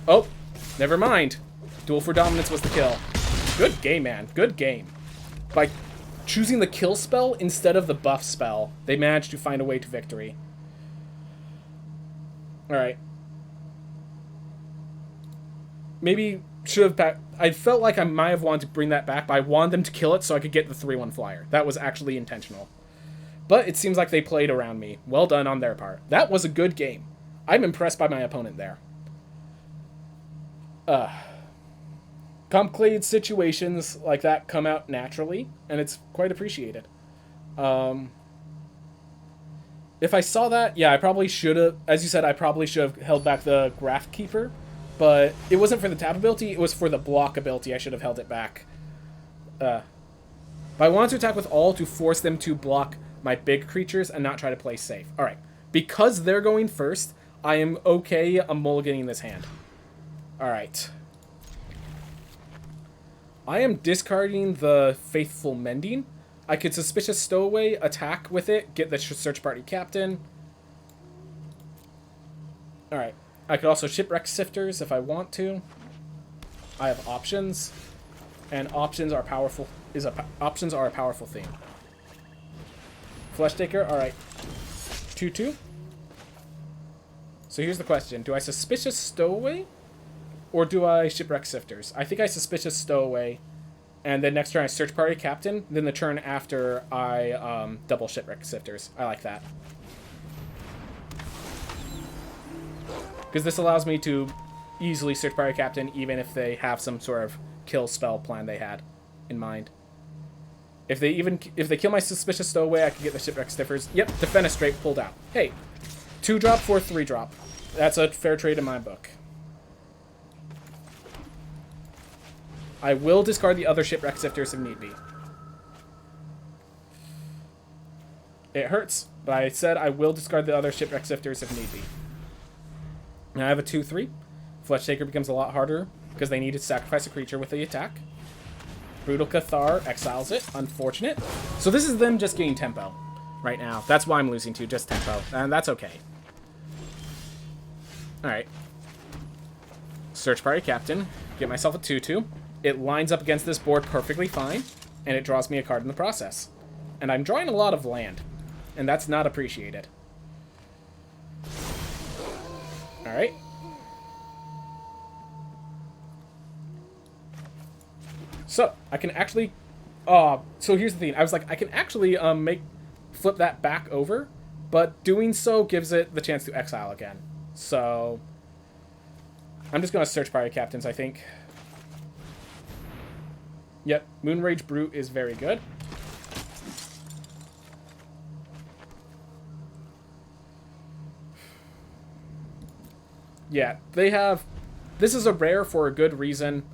Oh, never mind. Duel for dominance was the kill. Good game, man. Good game. By choosing the kill spell instead of the buff spell, they managed to find a way to victory. Alright. Maybe should have back. I felt like I might have wanted to bring that back, but I wanted them to kill it so I could get the 3/1 flyer. That was actually intentional. But it seems like they played around me. Well done on their part. That was a good game. I'm impressed by my opponent there. Complicated situations like that come out naturally, and it's quite appreciated. If I saw that, yeah, I probably should have, as you said, I probably should have held back the Graphkeeper, but it wasn't for the tap ability, it was for the block ability. I should have held it back. But I wanted to attack with all to force them to block my big creatures and not try to play safe. Alright, because they're going first, I am okay mulliganing this hand. Alright. I am discarding the Faithful Mending. I could Suspicious Stowaway, attack with it, get the Search Party Captain. Alright. I could also Shipwreck Sifters if I want to. I have options. And options are powerful. Options are a powerful theme. Fleshtaker, alright. 2/2. So here's the question. Do I Suspicious Stowaway? Or do I Shipwreck Sifters? I think I Suspicious Stowaway. And then next turn I Search Party Captain. Then the turn after I double Shipwreck Sifters. I like that. Because this allows me to easily Search Party Captain even if they have some sort of kill spell plan they had in mind. If they kill my Suspicious Stowaway, I can get the Shipwreck Sifters. Yep, Defenestrate pulled out. Hey, 2-drop for 3-drop. That's a fair trade in my book. I will discard the other Shipwreck Sifters if need be. It hurts, but I said I will discard the other Shipwreck Sifters if need be. Now I have a 2/3. Fleshtaker becomes a lot harder because they need to sacrifice a creature with the attack. Brutal Cathar exiles it. Unfortunate. So this is them just getting tempo right now. That's why I'm losing to, just tempo. And that's okay. Alright. Search Party Captain. Get myself a 2/2. It lines up against this board perfectly fine, and it draws me a card in the process. And I'm drawing a lot of land, and that's not appreciated. Alright. So, I can actually... so here's the thing. I was like, I can actually flip that back over, but doing so gives it the chance to exile again. So, I'm just going to Search Party Captains, I think. Yep, Moonrage Brute is very good. Yeah, they have... This is a rare for a good reason.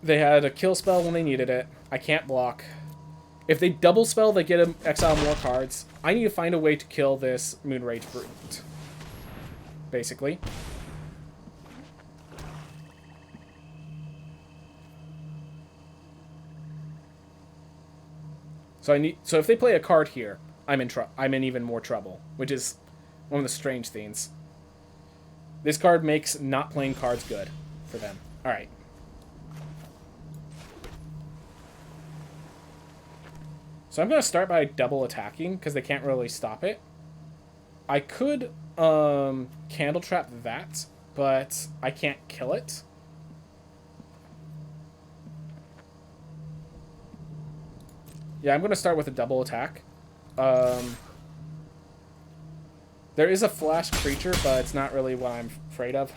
They had a kill spell when they needed it. I can't block. If they double spell, they get to exile more cards. I need to find a way to kill this Moonrage Brute. Basically. So if they play a card here, I'm in even more trouble, which is one of the strange things. This card makes not playing cards good for them. All right. So I'm going to start by double attacking because they can't really stop it. I could candle trap that, but I can't kill it. Yeah, I'm going to start with a double attack. There is a flash creature, but it's not really what I'm afraid of.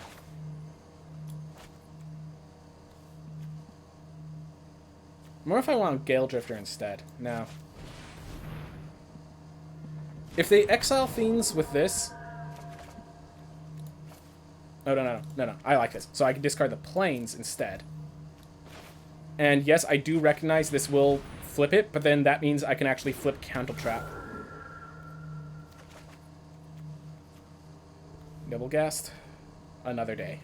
More if I want Gale Drifter instead. No. If they exile Fiends with this... Oh, no. I like this. So I can discard the Plains instead. And yes, I do recognize this will flip it, but then that means I can actually flip Counter Trap. Nibblegast. Another day.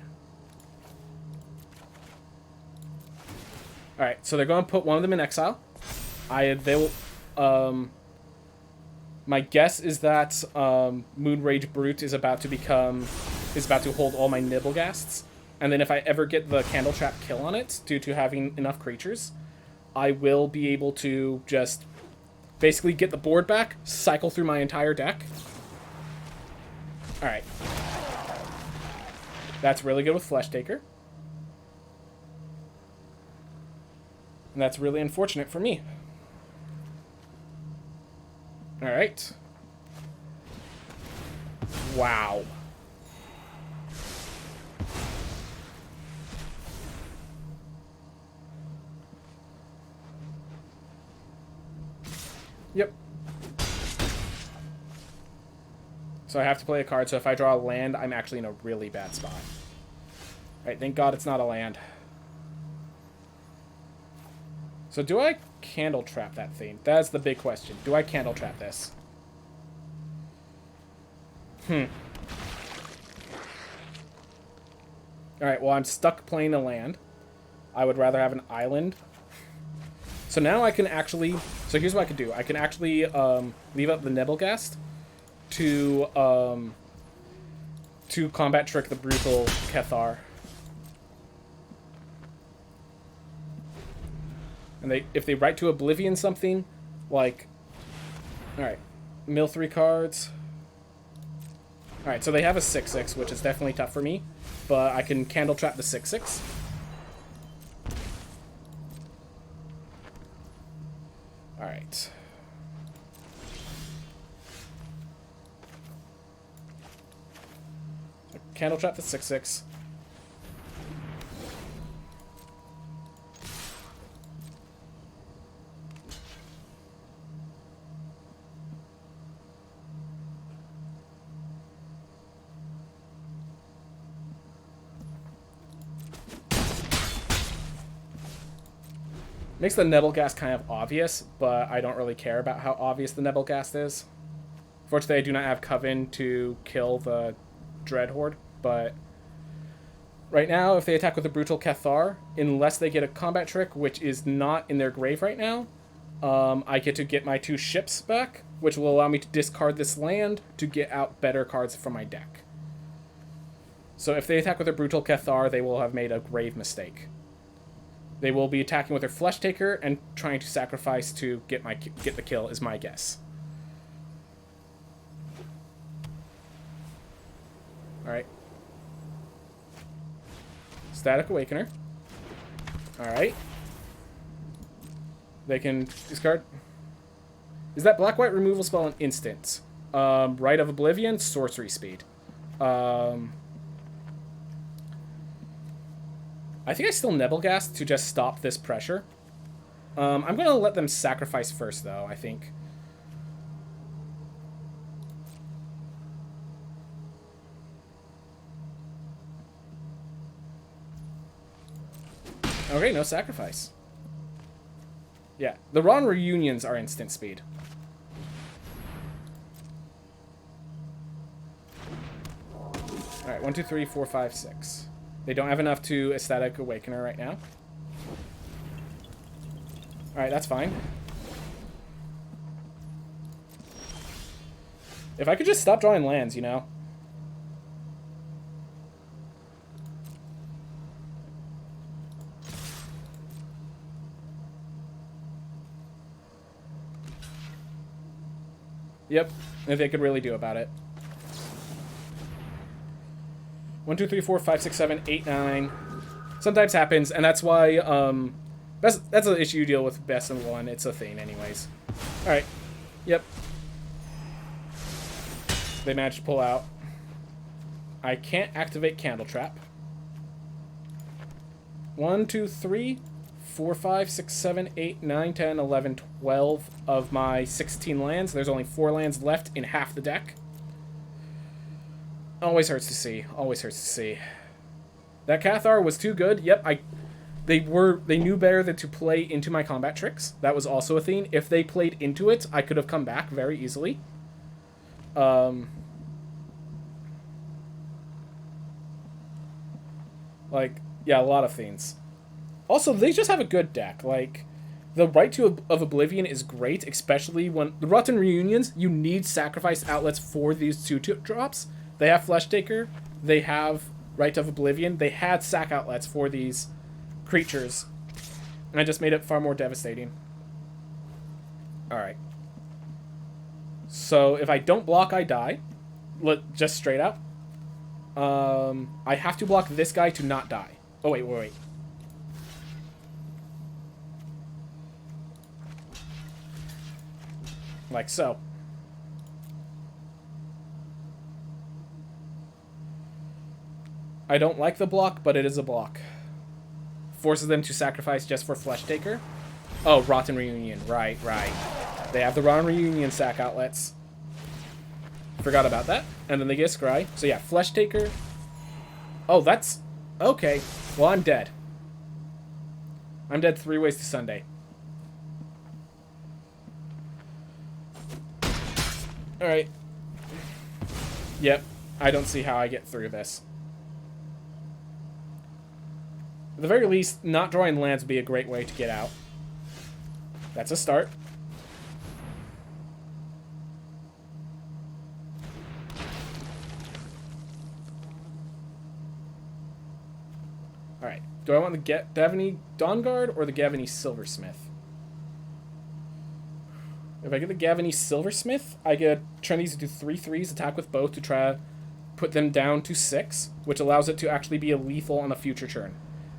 Alright, so they're going to put one of them in exile. My guess is that Moonrage Brute is about to hold all my Nibblegasts. And then if I ever get the Candle Trap kill on it, due to having enough creatures, I will be able to just basically get the board back, cycle through my entire deck. Alright. That's really good with Flesh Taker. And that's really unfortunate for me. Alright. Wow. Yep. So I have to play a card, so if I draw a land, I'm actually in a really bad spot. Alright, thank God it's not a land. So do I Candle Trap that thing? That's the big question. Do I Candle Trap this? Alright, well, I'm stuck playing a land. I would rather have an island. So now I can actually... So here's what I can do. I can actually leave up the Nibblegast to combat trick the Brutal Cathar. And if they write to Oblivion something, like... Alright, mill 3 cards. Alright, so they have a 6/6, which is definitely tough for me. But I can Candle Trap the 6/6. Alright. So Candle Trap the 6/6. Makes the Nibblegast kind of obvious, but I don't really care about how obvious the Nibblegast is. Fortunately, I do not have Coven to kill the Dread Horde, but right now, if they attack with the Brutal Cathar, unless they get a combat trick, which is not in their grave right now, I get to get my 2 ships back, which will allow me to discard this land to get out better cards from my deck. So if they attack with a Brutal Cathar, they will have made a grave mistake. They will be attacking with their Flesh Taker and trying to sacrifice to get the kill, is my guess. Alright. Static Awakener. Alright. They can discard... Is that black-white removal spell an instant? Rite of Oblivion, sorcery speed. I think I still Nibblegast to just stop this pressure. I'm going to let them sacrifice first, though, I think. Okay, no sacrifice. Yeah, the Ron Reunions are instant speed. Alright, 1, 2, 3, 4, 5, 6. They don't have enough to Ecstatic Awakener right now. Alright, that's fine. If I could just stop drawing lands, you know? Yep, if they could really do about it. 1, 2, 3, 4, 5, 6, 7, 8, 9. Sometimes happens, and that's why, that's an issue you deal with best in one. It's a thing anyways. Alright. Yep. They managed to pull out. I can't activate Candle Trap. 1, 2, 3, 4, 5, 6, 7, 8, 9, 10, 11, 12 of my 16 lands. There's only 4 lands left in half the deck. Always hurts to see. Always hurts to see. That Cathar was too good. Yep, they knew better than to play into my combat tricks. That was also a thing. If they played into it, I could have come back very easily. Like, yeah, a lot of things. Also, they just have a good deck. Like, the Right of Oblivion is great, especially when the Rotten Reunions, you need sacrifice outlets for these 2 drops. They have Flesh Taker, they have Right of Oblivion, they had sack outlets for these creatures. And I just made it far more devastating. Alright. So, if I don't block, I die. Just straight up. I have to block this guy to not die. Oh, wait. Like so. I don't like the block, but it is a block. Forces them to sacrifice just for Flesh Taker. Oh, Rotten Reunion. Right. They have the Rotten Reunion sack outlets. Forgot about that. And then they get Scry. So yeah, Flesh Taker. Oh, that's... Okay. Well, I'm dead. I'm dead 3 ways to Sunday. Alright. Yep. I don't see how I get through this. At the very least, not drawing lands would be a great way to get out. That's a start. Alright. Do I want the Gavany Dawnguard or the Gavany Silversmith? If I get the Gavany Silversmith, I get turn these into 3/3s, attack with both to try to put them down to 6, which allows it to actually be a lethal on a future turn.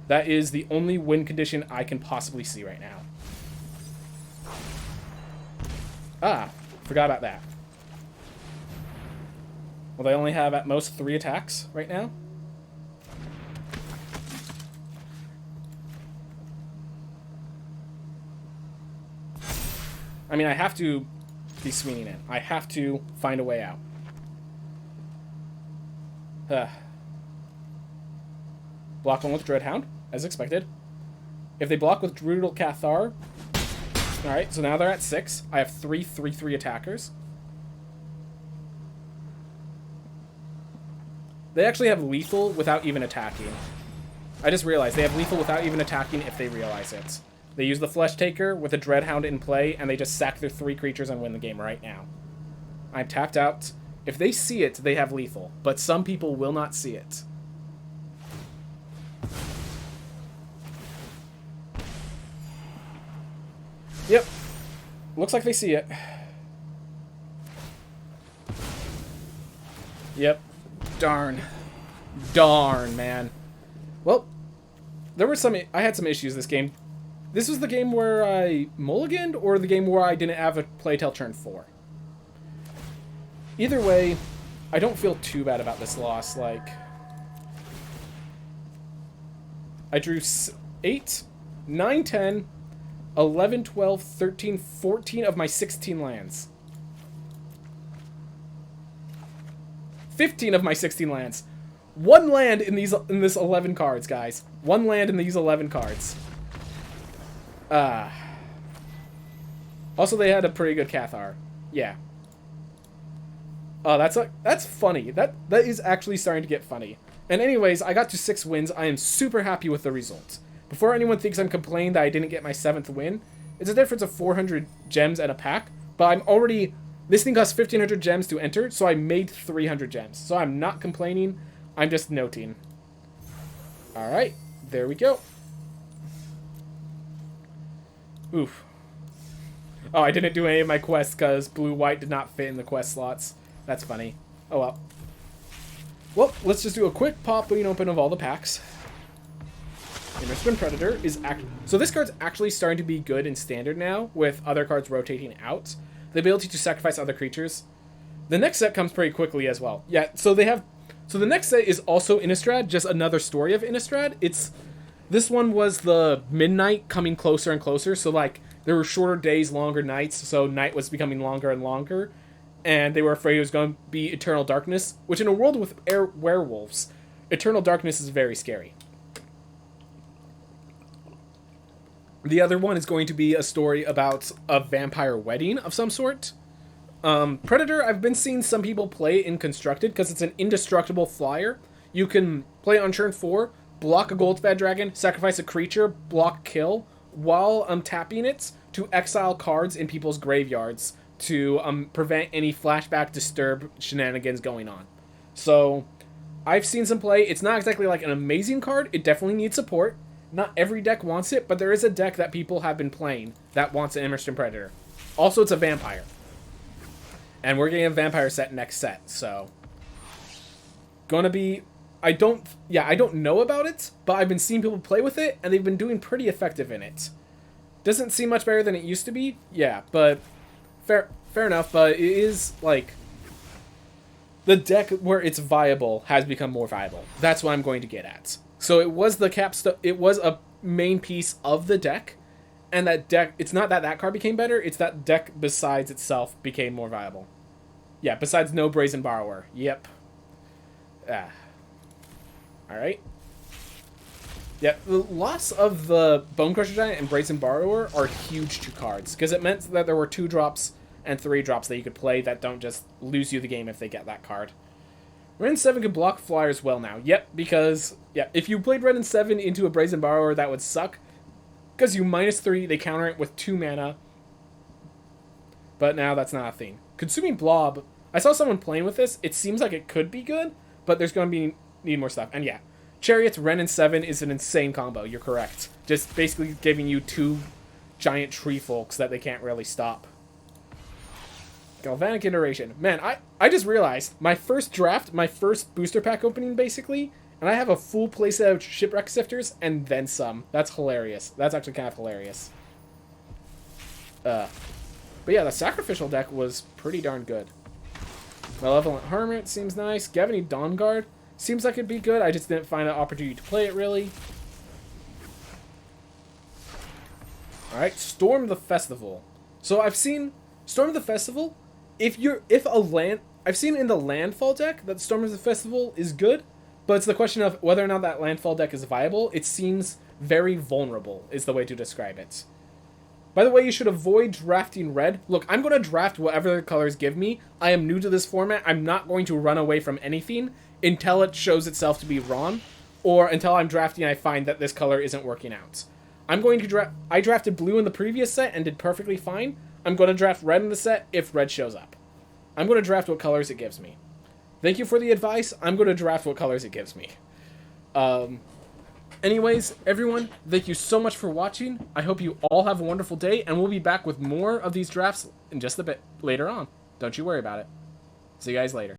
That is the only win condition I can possibly see right now. Ah, forgot about that. Well, they only have at most 3 attacks right now. I mean, I have to be swinging it. I have to find a way out. Block one with Dreadhound, as expected. If they block with Brutal Cathar... Alright, so now they're at 6. I have 3 3/3 attackers. They actually have lethal without even attacking. I just realized they have lethal without even attacking if they realize it. They use the Flesh Taker with a Dreadhound in play, and they just sack their 3 creatures and win the game right now. I'm tapped out. If they see it, they have lethal, but some people will not see it. Yep. Looks like they see it. Yep. Darn. Darn, man. Well, there were I had some issues this game. This was the game where I mulliganed, or the game where I didn't have a play till turn 4. Either way, I don't feel too bad about this loss. Like, I drew 8, 9, 10, 11, 12, 13, 14 of my 16 lands. 15 of my 16 lands. 1 land in this 11 cards, guys. 1 land in these 11 cards. Also, they had a pretty good Cathar. Yeah. Oh, that's funny. That is actually starting to get funny. And anyways, I got to 6 wins. I am super happy with the results. Before anyone thinks I'm complaining that I didn't get my 7th win, it's a difference of 400 gems and a pack. But I'm already... This thing costs 1,500 gems to enter, so I made 300 gems. So I'm not complaining. I'm just noting. Alright. There we go. Oof. Oh, I didn't do any of my quests because blue-white did not fit in the quest slots. That's funny. Oh well. Well, let's just do a quick popping open of all the packs. Innerspin Predator is so this card's actually starting to be good in Standard now, with other cards rotating out. The ability to sacrifice other creatures. The next set comes pretty quickly as well. Yeah, so the next set is also Innistrad, just another story of Innistrad. This one was the midnight coming closer and closer, so like there were shorter days, longer nights, so night was becoming longer and longer, and they were afraid it was going to be Eternal Darkness, which in a world with werewolves, Eternal Darkness is very scary. The other one is going to be a story about a vampire wedding of some sort. Predator, I've been seeing some people play in Constructed because it's an indestructible flyer. You can play on turn 4, block a Goldfad Dragon, sacrifice a creature, block kill, while tapping it to exile cards in people's graveyards to prevent any flashback disturb shenanigans going on. So, I've seen some play. It's not exactly like an amazing card. It definitely needs support. Not every deck wants it, but there is a deck that people have been playing that wants an Innerspin Predator. Also, it's a vampire. And we're getting a vampire set next set, so... Gonna be... I don't know about it, but I've been seeing people play with it, and they've been doing pretty effective in it. Doesn't seem much better than it used to be, yeah, but... Fair enough, but it is, like... The deck where it's viable has become more viable. That's what I'm going to get at. So it was the capstone. It was a main piece of the deck, and that deck. It's not that that card became better. It's that deck besides itself became more viable. Yeah, besides no Brazen Borrower. Yep. All right. Yeah, the loss of the Bonecrusher Giant and Brazen Borrower are huge to cards because it meant that there were 2-drops and 3-drops that you could play that don't just lose you the game if they get that card. Red and 7 can block flyers well now. Yep, because, yeah, if you played Red and 7 into a Brazen Borrower, that would suck. Because you -3, they counter it with 2 mana. But now that's not a thing. Consuming Blob, I saw someone playing with this. It seems like it could be good, but there's going to need more stuff. And yeah, Chariots, Ren, and 7 is an insane combo. You're correct. Just basically giving you 2 giant tree folks that they can't really stop. Galvanic Iteration. Man, I just realized my first draft, my first booster pack opening, basically, and I have a full playset of Shipwreck sifters and then some. That's hilarious. That's actually kind of hilarious. But yeah, the Sacrificial deck was pretty darn good. Malevolent Hermit seems nice. Gavany Dawnguard seems like it'd be good. I just didn't find an opportunity to play it, really. Alright, Storm the Festival. So I've seen Storm of the Festival... I've seen in the Landfall deck that Storm of the Festival is good, but it's the question of whether or not that Landfall deck is viable. It seems very vulnerable, is the way to describe it. By the way, you should avoid drafting red. Look, I'm going to draft whatever the colors give me. I am new to this format. I'm not going to run away from anything until it shows itself to be wrong, or until I'm drafting and I find that this color isn't working out. I drafted blue in the previous set and did perfectly fine. I'm going to draft red in the set if red shows up. I'm going to draft what colors it gives me. Thank you for the advice. I'm going to draft what colors it gives me. Anyways, everyone, thank you so much for watching. I hope you all have a wonderful day, and we'll be back with more of these drafts in just a bit later on. Don't you worry about it. See you guys later.